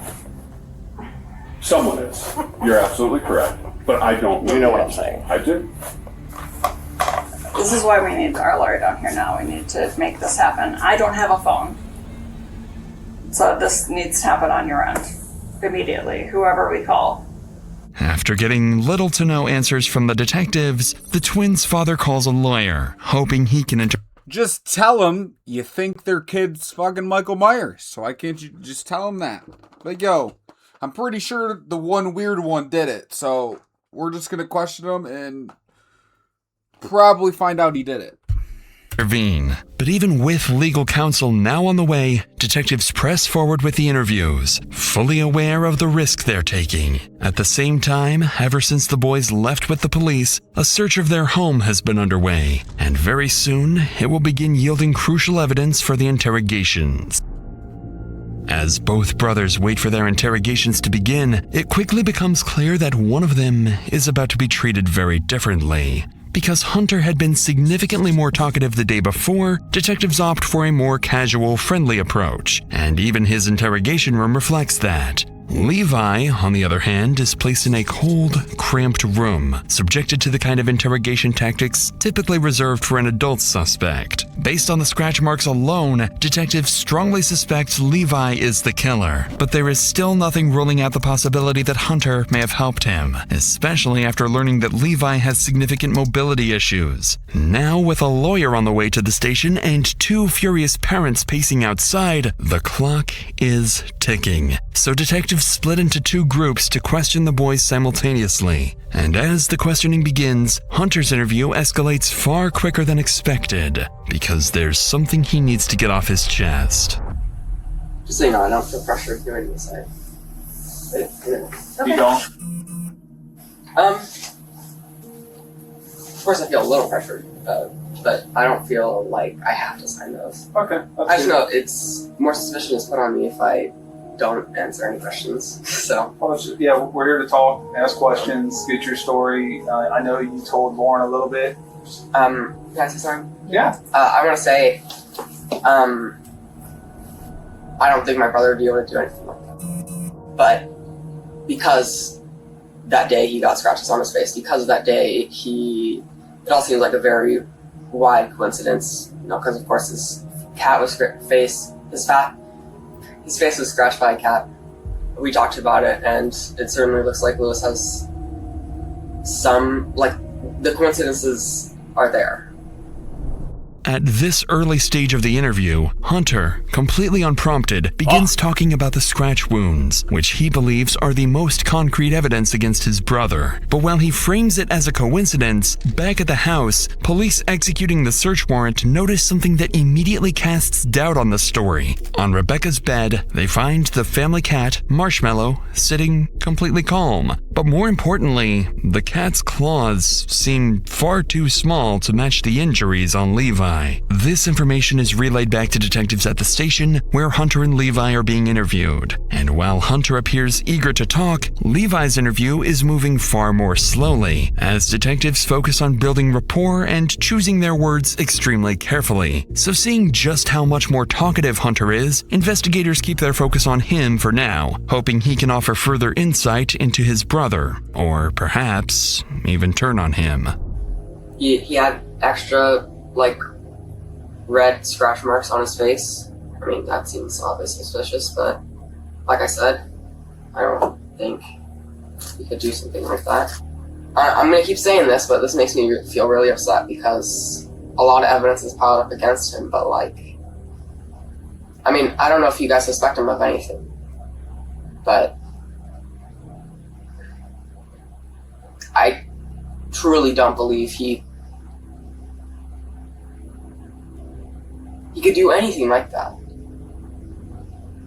Someone is. You're absolutely correct. But I don't know. You know what I'm saying? I do. This is why we need our lawyer down here now. We need to make this happen. I don't have a phone. So this needs to happen on your end. Immediately. Whoever we call. After getting little to no answers from the detectives, the twins' father calls a lawyer, hoping he can Just tell them you think their kid's fucking Michael Myers. So why can't you just tell them that? Like, yo, I'm pretty sure the one weird one did it. So we're just going to question him and probably find out he did it. intervene. But even with legal counsel now on the way, detectives press forward with the interviews, fully aware of the risk they're taking. At the same time, ever since the boys left with the police, a search of their home has been underway, and very soon it will begin yielding crucial evidence for the interrogations. As both brothers wait for their interrogations to begin, it quickly becomes clear that one of them is about to be treated very differently. Because Hunter had been significantly more talkative the day before, detectives opt for a more casual, friendly approach, and even his interrogation room reflects that. Levi, on the other hand, is placed in a cold, cramped room, subjected to the kind of interrogation tactics typically reserved for an adult suspect. Based on the scratch marks alone, detectives strongly suspect Levi is the killer, but there is still nothing ruling out the possibility that Hunter may have helped him, especially after learning that Levi has significant mobility issues. Now, with a lawyer on the way to the station and two furious parents pacing outside, the clock is ticking. So detectives split into two groups to question the boys simultaneously. And as the questioning begins, Hunter's interview escalates far quicker than expected, because there's something he needs to get off his chest. Just so you know, I don't feel pressured doing this. You don't? Of course I feel a little pressured, but I don't feel like I have to sign those. Okay. I just know it's more suspicion is put on me if I don't answer any questions. So. Well, yeah, we're here to talk, ask questions, get your story. I know you told Lauren a little bit. Can I say something? Yeah. I want to say, I don't think my brother would be able to do anything like that. But because that day he got scratches on his face, because of that day it all seems like a very wide coincidence, you know, because of course his face was scratched by a cat. We talked about it, and it certainly looks like Lewis has some, like, the coincidences are there. At this early stage of the interview, Hunter, completely unprompted, begins talking about the scratch wounds, which he believes are the most concrete evidence against his brother. But while he frames it as a coincidence, back at the house, police executing the search warrant notice something that immediately casts doubt on the story. On Rebecca's bed, they find the family cat, Marshmallow, sitting completely calm. But more importantly, the cat's claws seem far too small to match the injuries on Levi. This information is relayed back to detectives at the station where Hunter and Levi are being interviewed. And while Hunter appears eager to talk, Levi's interview is moving far more slowly, as detectives focus on building rapport and choosing their words extremely carefully. So seeing just how much more talkative Hunter is, investigators keep their focus on him for now, hoping he can offer further insight into his brother, or perhaps even turn on him. He had extra, red scratch marks on his face. I mean, that seems obviously suspicious, but like I said, I don't think he could do something like that. I'm gonna keep saying this, but this makes me feel really upset because a lot of evidence is piled up against him, but I mean, I don't know if you guys suspect him of anything, but I truly don't believe he could do anything like that.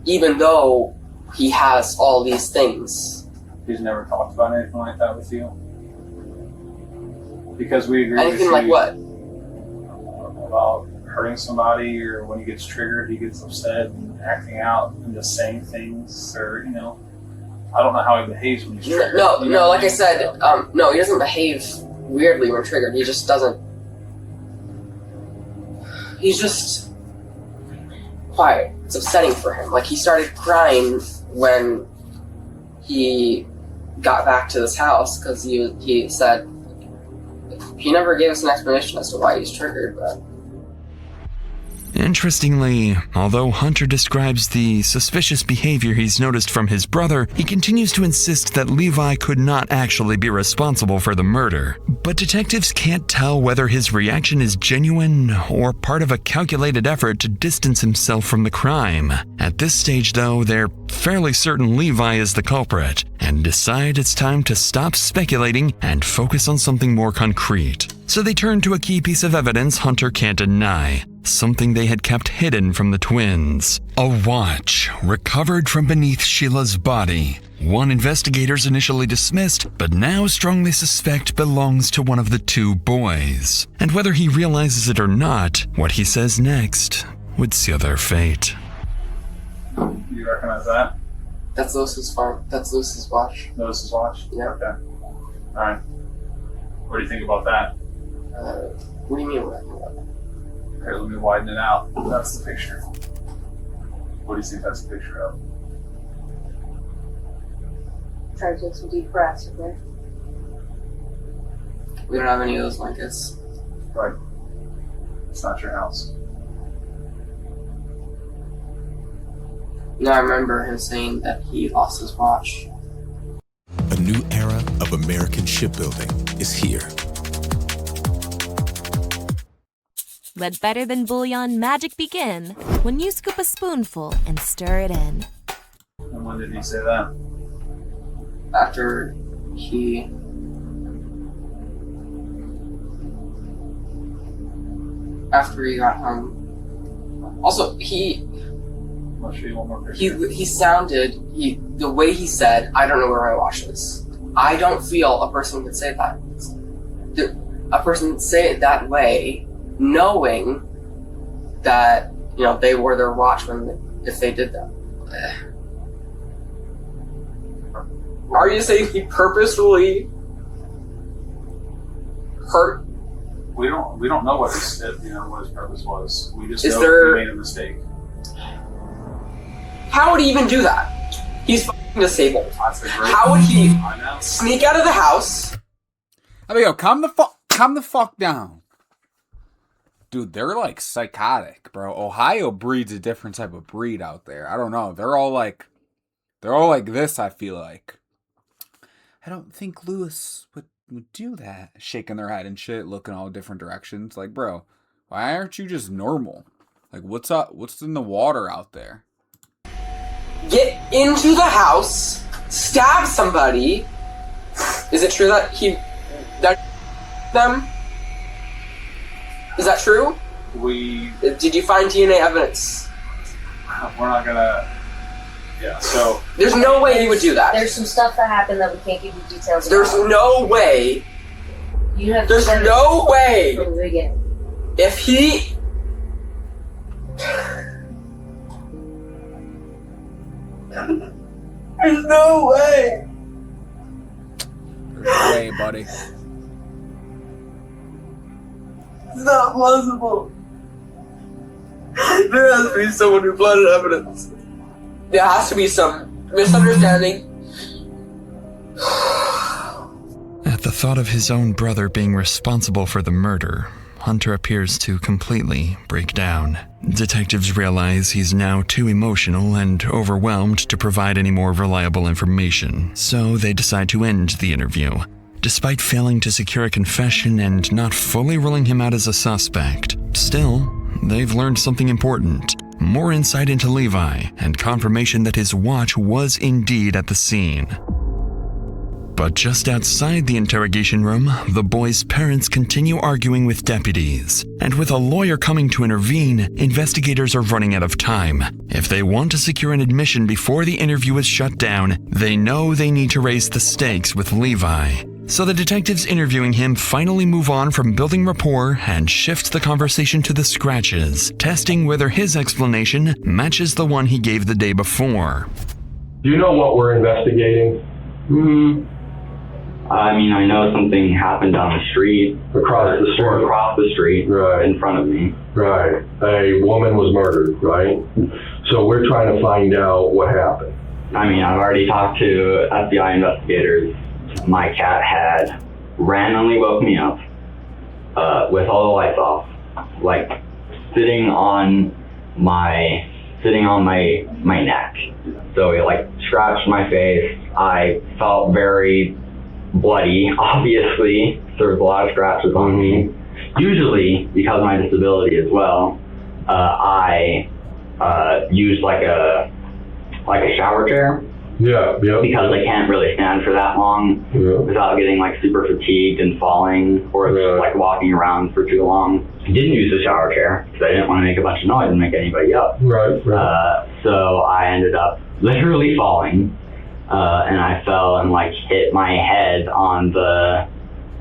Even though he has all these things. He's never talked about anything like that with you? Because we agree anything with like you what? About hurting somebody, or when he gets triggered, he gets upset and acting out and just saying things, or, I don't know how he behaves when he's triggered. No, like I said, no, he doesn't behave weirdly when triggered. He just doesn't. He's just quiet. It's upsetting for him. He started crying when he got back to this house because he said he never gave us an explanation as to why he's triggered, but. Interestingly, although Hunter describes the suspicious behavior he's noticed from his brother, he continues to insist that Levi could not actually be responsible for the murder. But detectives can't tell whether his reaction is genuine or part of a calculated effort to distance himself from the crime. At this stage, though, they're fairly certain Levi is the culprit and decide it's time to stop speculating and focus on something more concrete. So they turn to a key piece of evidence Hunter can't deny. Something they had kept hidden from the twins. A watch recovered from beneath Sheila's body. One investigators initially dismissed, but now strongly suspect belongs to one of the two boys. And whether he realizes it or not, what he says next would seal their fate. You recognize that? That's Lewis's farm. That's Lewis's watch. Lewis's watch? Yeah. Okay. Alright. What do you think about that? What do you mean what I think about that? Okay, let me widen it out. That's the picture. What do you think that's the picture of? Try to take some deep breaths, okay? We don't have any of those blankets. Right. It's not your house. No, I remember him saying that he lost his watch. A new era of American shipbuilding is here. Let better than bouillon magic begin when you scoop a spoonful and stir it in. And when did he say that? After he got home. Also, I'll show you one more picture. he sounded, the way he said, I don't know where my watch is. I don't feel a person would say that. A person say it that way, knowing that, they wore their watch if they did that. Are you saying he purposefully hurt? We don't know what his purpose was. We just Is know there- he made a mistake. How would he even do that? He's fucking disabled. That's a great How would he I know. sneak out of the house? I mean, yo, calm the fuck down. Dude, they're psychotic, bro. Ohio breeds a different type of breed out there. I don't know. They're all like this, I feel like. I don't think Lewis would do that. Shaking their head and shit, looking all different directions. Bro, why aren't you just normal? What's up? What's in the water out there? Get into the house, stab somebody. Is it true that them? Is that true? We... Did you find DNA evidence? We're not gonna... Yeah. So There's no way he would do that. There's some stuff that happened that we can't give you details There's about. no way. You have There's no way. From the beginning. If he... There's no way. There's no way, buddy. It's not possible. There has to be someone who planted evidence. There has to be some misunderstanding. At the thought of his own brother being responsible for the murder, Hunter appears to completely break down. Detectives realize he's now too emotional and overwhelmed to provide any more reliable information, so they decide to end the interview. Despite failing to secure a confession and not fully ruling him out as a suspect, still, they've learned something important. More insight into Levi and confirmation that his watch was indeed at the scene. But just outside the interrogation room, the boy's parents continue arguing with deputies. And with a lawyer coming to intervene, investigators are running out of time. If they want to secure an admission before the interview is shut down, they know they need to raise the stakes with Levi. So the detectives interviewing him finally move on from building rapport and shift the conversation to the scratches, testing whether his explanation matches the one he gave the day before. Do you know what we're investigating? I mean, I know something happened down the street. Across the street. Right. In front of me. Right. A woman was murdered, right? So we're trying to find out what happened. I mean, I've already talked to FBI investigators. My cat had randomly woke me up with all the lights off, like sitting on my neck. So he like scratched my face. I felt very bloody, obviously. There was a lot of scratches on me. Usually, because of my disability as well, I use like a shower chair. Yeah. Because I can't really stand for that long without getting like super fatigued and falling or just like walking around for too long. I didn't use the shower chair because I didn't want to make a bunch of noise and make anybody up. Right. So I ended up literally falling. And I fell and like hit my head on the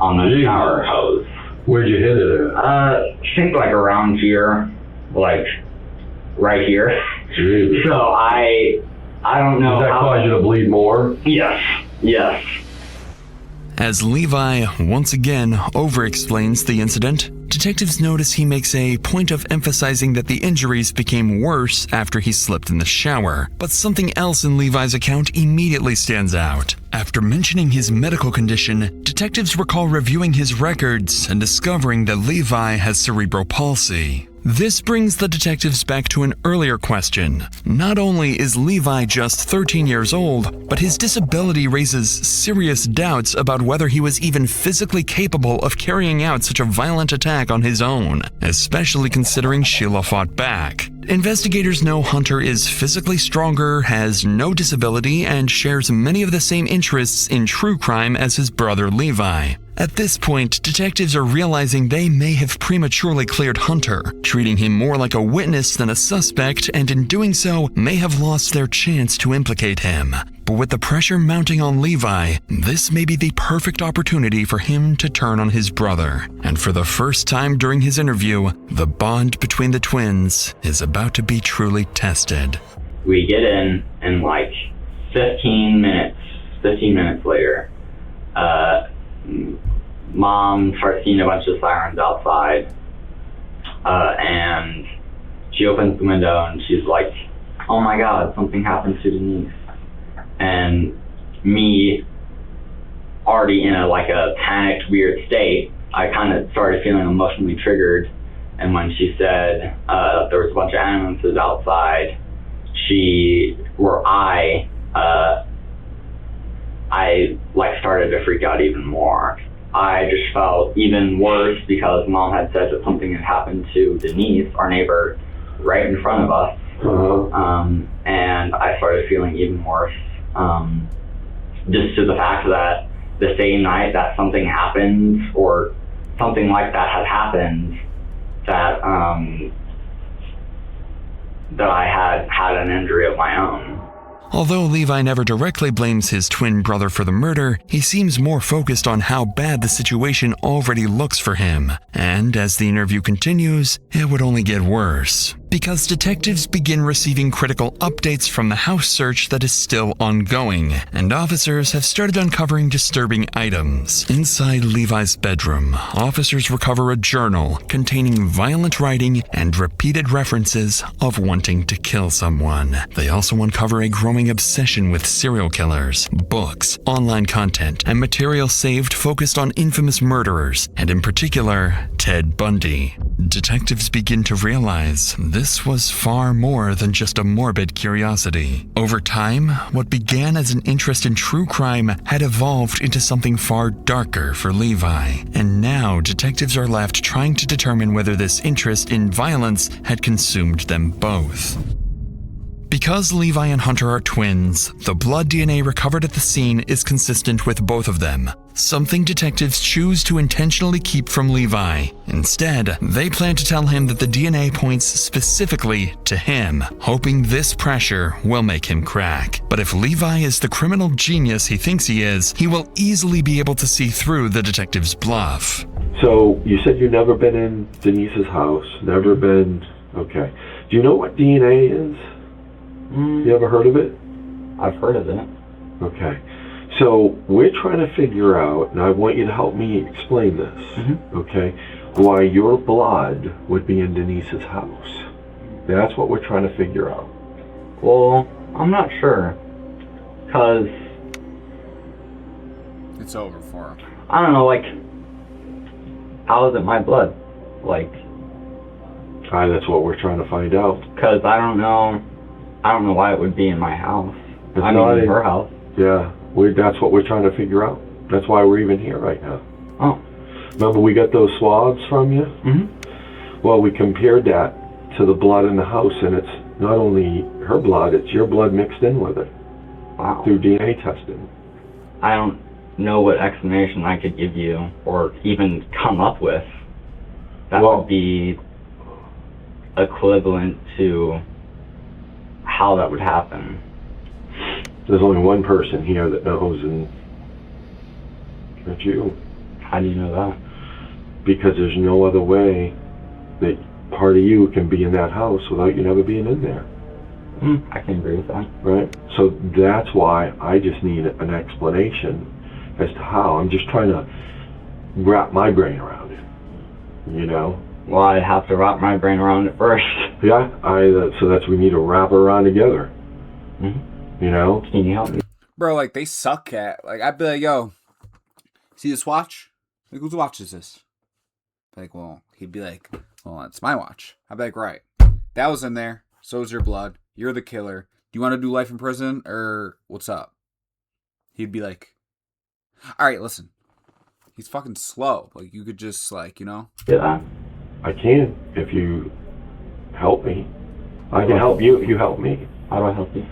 shower hose. Where'd you hit it at? I think like around here, like right here. Jeez. So I don't know. Did that cause you to bleed more? Yes. As Levi once again over-explains the incident, detectives notice he makes a point of emphasizing that the injuries became worse after he slipped in the shower. But something else in Levi's account immediately stands out. After mentioning his medical condition, detectives recall reviewing his records and discovering that Levi has cerebral palsy. This brings the detectives back to an earlier question. Not only is Levi just 13 years old, but his disability raises serious doubts about whether he was even physically capable of carrying out such a violent attack on his own, especially considering Sheila fought back. Investigators know Hunter is physically stronger, has no disability, and shares many of the same interests in true crime as his brother Levi. At this point, detectives are realizing they may have prematurely cleared Hunter, treating him more like a witness than a suspect, and in doing so, may have lost their chance to implicate him. But with the pressure mounting on Levi, this may be the perfect opportunity for him to turn on his brother. And for the first time during his interview, the bond between the twins is about to be truly tested. We get in and like 15 minutes later, Mom starts seeing a bunch of sirens outside, and she opens the window and she's like, "Oh my God, something happened to Denise." And me, already in a panicked, weird state, I kind of started feeling emotionally triggered. And when she said there was a bunch of ambulances outside, I started to freak out even more. I just felt even worse because Mom had said that something had happened to Denise, our neighbor, right in front of us. And I started feeling even worse. Just to the fact that the same night that something happened or something like that had happened, that I had an injury of my own. Although Levi never directly blames his twin brother for the murder, he seems more focused on how bad the situation already looks for him. And as the interview continues, it would only get worse, because detectives begin receiving critical updates from the house search that is still ongoing, and officers have started uncovering disturbing items. Inside Levi's bedroom, officers recover a journal containing violent writing and repeated references of wanting to kill someone. They also uncover a growing obsession with serial killers, books, online content, and material saved focused on infamous murderers, and in particular, Ted Bundy. Detectives begin to realize this was far more than just a morbid curiosity. Over time, what began as an interest in true crime had evolved into something far darker for Levi, and now detectives are left trying to determine whether this interest in violence had consumed them both. Because Levi and Hunter are twins, the blood DNA recovered at the scene is consistent with both of them, something detectives choose to intentionally keep from Levi. Instead, they plan to tell him that the DNA points specifically to him, hoping this pressure will make him crack. But if Levi is the criminal genius he thinks he is, he will easily be able to see through the detective's bluff. So, you said you've never been in Denise's house, never been... Okay. Do you know what DNA is? You ever heard of it? I've heard of it. Okay. So we're trying to figure out, and I want you to help me explain this, okay, why your blood would be in Denise's house. That's what we're trying to figure out. Well, I'm not sure. Because... It's over for him. I don't know, like... How is it my blood? Like... That's what we're trying to find out. Because I don't know why it would be in my house. I mean, in her house. Yeah, that's what we're trying to figure out. That's why we're even here right now. Oh. Remember we got those swabs from you? Well, we compared that to the blood in the house, and it's not only her blood, it's your blood mixed in with it. Wow. Through DNA testing. I don't know what explanation I could give you, or even come up with. That would be equivalent to how that would happen. There's only one person here that knows, and that's you. How do you know that? Because there's no other way that part of you can be in that house without you never being in there. I can agree with that. Right? So that's why I just need an explanation as to how. I'm just trying to wrap my brain around it. You know? Well, I'd have to wrap my brain around it first. Yeah, so that's we need to wrap around together. You know? Can you help me? Bro, like, they suck at... Like, I'd be like, yo, see this watch? Like, whose watch is this? Like, well, he'd be like, well, it's my watch. I'd be like, right. That was in there. So is your blood. You're the killer. Do you want to do life in prison, or what's up? He'd be like, all right, listen. He's fucking slow. Like, you could just, like, you know? Yeah. I can, if you help me. I can help you if you help me. How do I help you?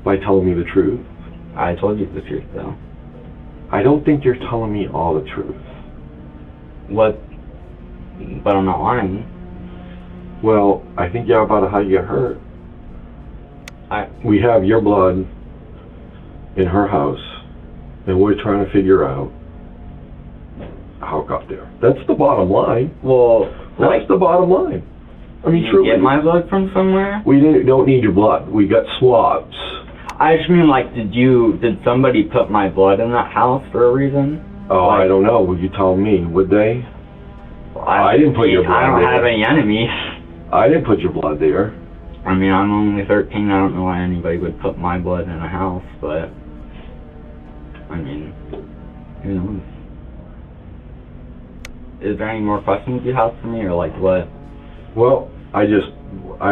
By telling me the truth. I told you the truth, though. I don't think you're telling me all the truth. What? But I'm not lying. Well, I think you're about how you get hurt. We have your blood in her house, and we're trying to figure out how it got there. That's the bottom line. Well, that's the bottom line. I mean, truly. Get my blood from somewhere? We don't need your blood. We got swabs. I just mean, like, did somebody put my blood in that house for a reason? Oh, like, I don't know. Would you tell me? Would they? I didn't put your blood there. I don't have any enemies. I didn't put your blood there. I mean, I'm only 13. I don't know why anybody would put my blood in a house, but I mean, who knows? Is there any more questions you have for me, or like what? Well, I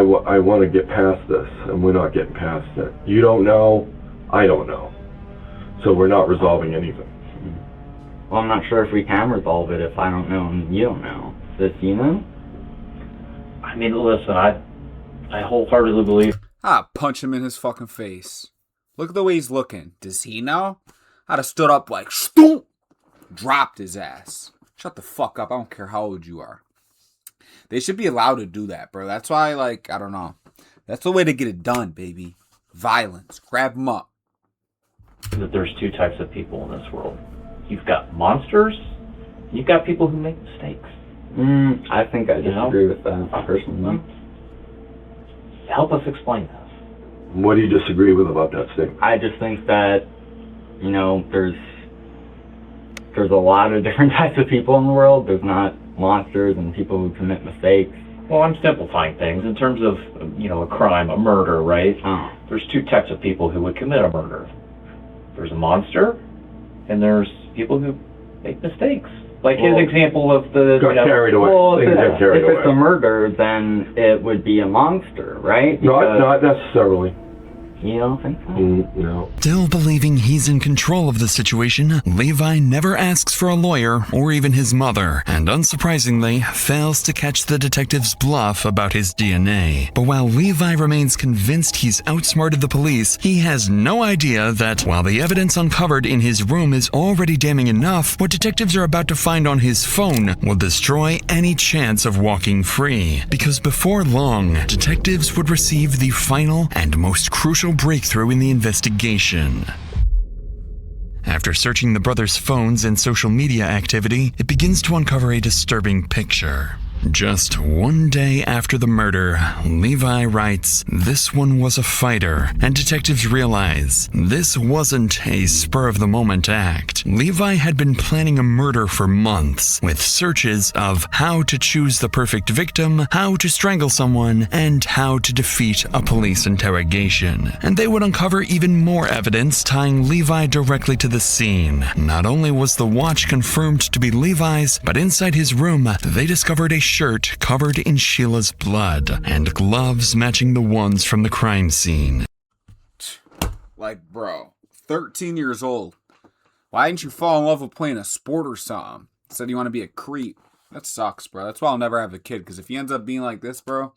want to get past this, and we're not getting past it. You don't know, I don't know. So we're not resolving anything. Well, I'm not sure if we can resolve it if I don't know and you don't know. Does you know? I mean, listen, I wholeheartedly believe... Punch him in his fucking face. Look at the way he's looking. Does he know? I'd have stood up like, stoop, dropped his ass. Shut the fuck up. I don't care how old you are. They should be allowed to do that, bro. That's why, like, I don't know. That's the way to get it done, baby. Violence. Grab them up. That there's two types of people in this world. You've got monsters, you've got people who make mistakes. I think I disagree with that, personally. Help us explain this. What do you disagree with about that statement? I just think that, you know, there's a lot of different types of people in the world. There's not monsters and people who commit mistakes. Well, I'm simplifying things. In terms of, you know, a crime, a murder, right? There's two types of people who would commit a murder. There's a monster, and there's people who make mistakes. Like his example of the... Got carried away. Well, If it's a murder, then it would be a monster, right? Not necessarily. You don't think so? No. Still believing he's in control of the situation, Levi never asks for a lawyer or even his mother, and unsurprisingly, fails to catch the detective's bluff about his DNA. But while Levi remains convinced he's outsmarted the police, he has no idea that while the evidence uncovered in his room is already damning enough, what detectives are about to find on his phone will destroy any chance of walking free. Because before long, detectives would receive the final and most crucial breakthrough in the investigation. After searching the brothers' phones and social media activity, it begins to uncover a disturbing picture. Just one day after the murder, Levi writes, "This one was a fighter," and detectives realize this wasn't a spur-of-the-moment act. Levi had been planning a murder for months, with searches of how to choose the perfect victim, how to strangle someone, and how to defeat a police interrogation. And they would uncover even more evidence tying Levi directly to the scene. Not only was the watch confirmed to be Levi's, but inside his room, they discovered a shirt covered in Sheila's blood and gloves matching the ones from the crime scene. Like, bro, 13 years old. Why didn't you fall in love with playing a sport or something? Said you want to be a creep. That sucks, bro. That's why I'll never have a kid, because if he ends up being like this, bro,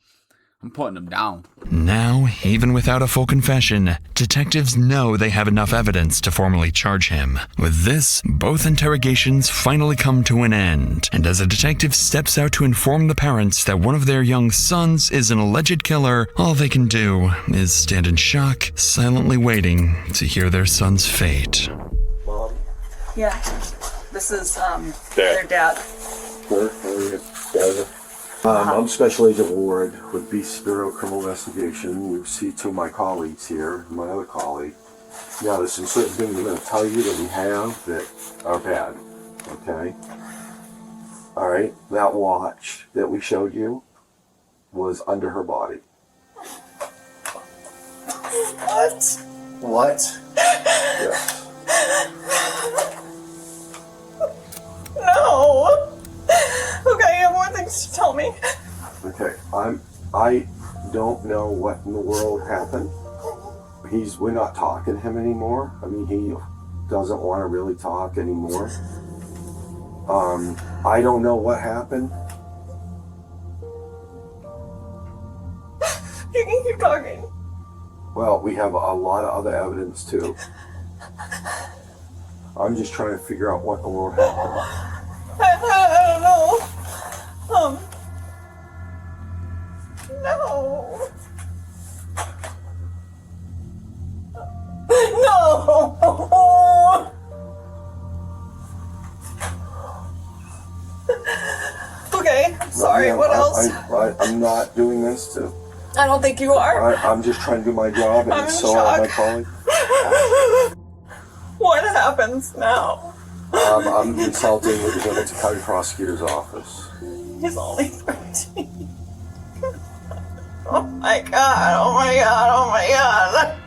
I'm putting him down. Now, even without a full confession, detectives know they have enough evidence to formally charge him. With this, both interrogations finally come to an end, and as a detective steps out to inform the parents that one of their young sons is an alleged killer, all they can do is stand in shock, silently waiting to hear their son's fate. Yeah, this is their dad. I'm Special Agent Ward with Beast Bureau Criminal Investigation. You see two of my colleagues here, my other colleague. Now, there's some certain things I'm going to tell you that we have that are bad, okay? All right, that watch that we showed you was under her body. What? What? Yes. No! Okay, I have more things to tell me. Okay, I don't know what in the world happened. We're not talking to him anymore. I mean, he doesn't want to really talk anymore. I don't know what happened. You can keep talking. Well, we have a lot of other evidence too. I'm just trying to figure out what in the world happened. I don't know. No. No. Okay, sorry, No, what else? I'm not doing this to... I don't think you are. I'm just trying to do my job, I'm and in so are my shock. colleagues. What happens now? I'm consulting with the Hamilton County Prosecutor's Office. He's only 13. Oh my god, oh my god, oh my god.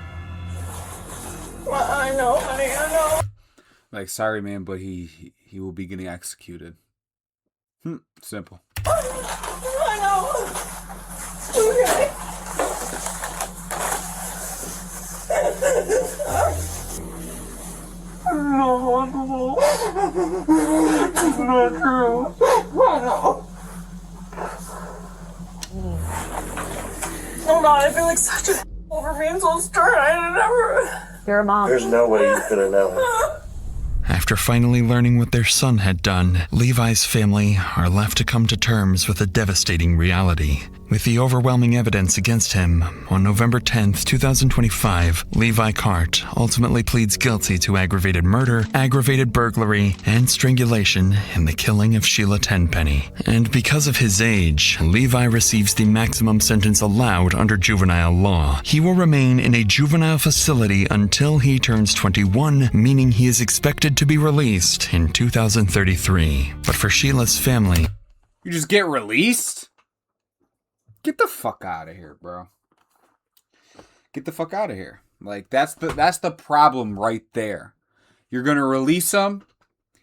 I know, honey, I know. Like, sorry, man, but he will be getting executed. Simple. I know. Okay. No, it's not true. No. Oh god, I feel like such a over being so stern. I never. You're a mom. There's no way you could have known. After finally learning what their son had done, Levi's family are left to come to terms with a devastating reality. With the overwhelming evidence against him, on November 10th, 2025, Levi Cart ultimately pleads guilty to aggravated murder, aggravated burglary, and strangulation in the killing of Sheila Tenpenny. And because of his age, Levi receives the maximum sentence allowed under juvenile law. He will remain in a juvenile facility until he turns 21, meaning he is expected to be released in 2033. But for Sheila's family, You just get released? Get the fuck out of here, bro. Get the fuck out of here. Like, that's the problem right there. You're going to release him.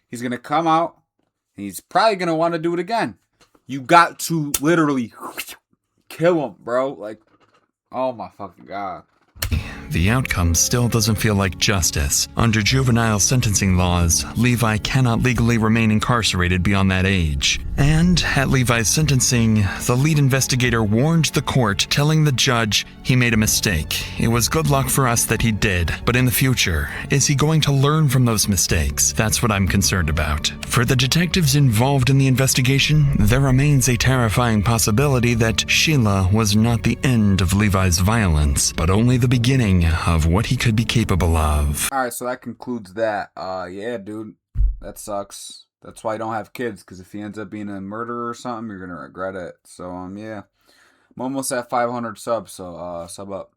He's going to come out. And he's probably going to want to do it again. You got to literally kill him, bro. Like, oh my fucking God. the outcome still doesn't feel like justice. Under juvenile sentencing laws, Levi cannot legally remain incarcerated beyond that age. And at Levi's sentencing, the lead investigator warned the court, telling the judge he made a mistake. It was good luck for us that he did, but in the future, is he going to learn from those mistakes? That's what I'm concerned about. For the detectives involved in the investigation, there remains a terrifying possibility that Sheila was not the end of Levi's violence, but only the beginning of what he could be capable of. Alright, so that concludes that. Yeah, dude, that sucks. That's why I don't have kids, because if he ends up being a murderer or something, you're gonna regret it. So, yeah. I'm almost at 500 subs, so, sub up.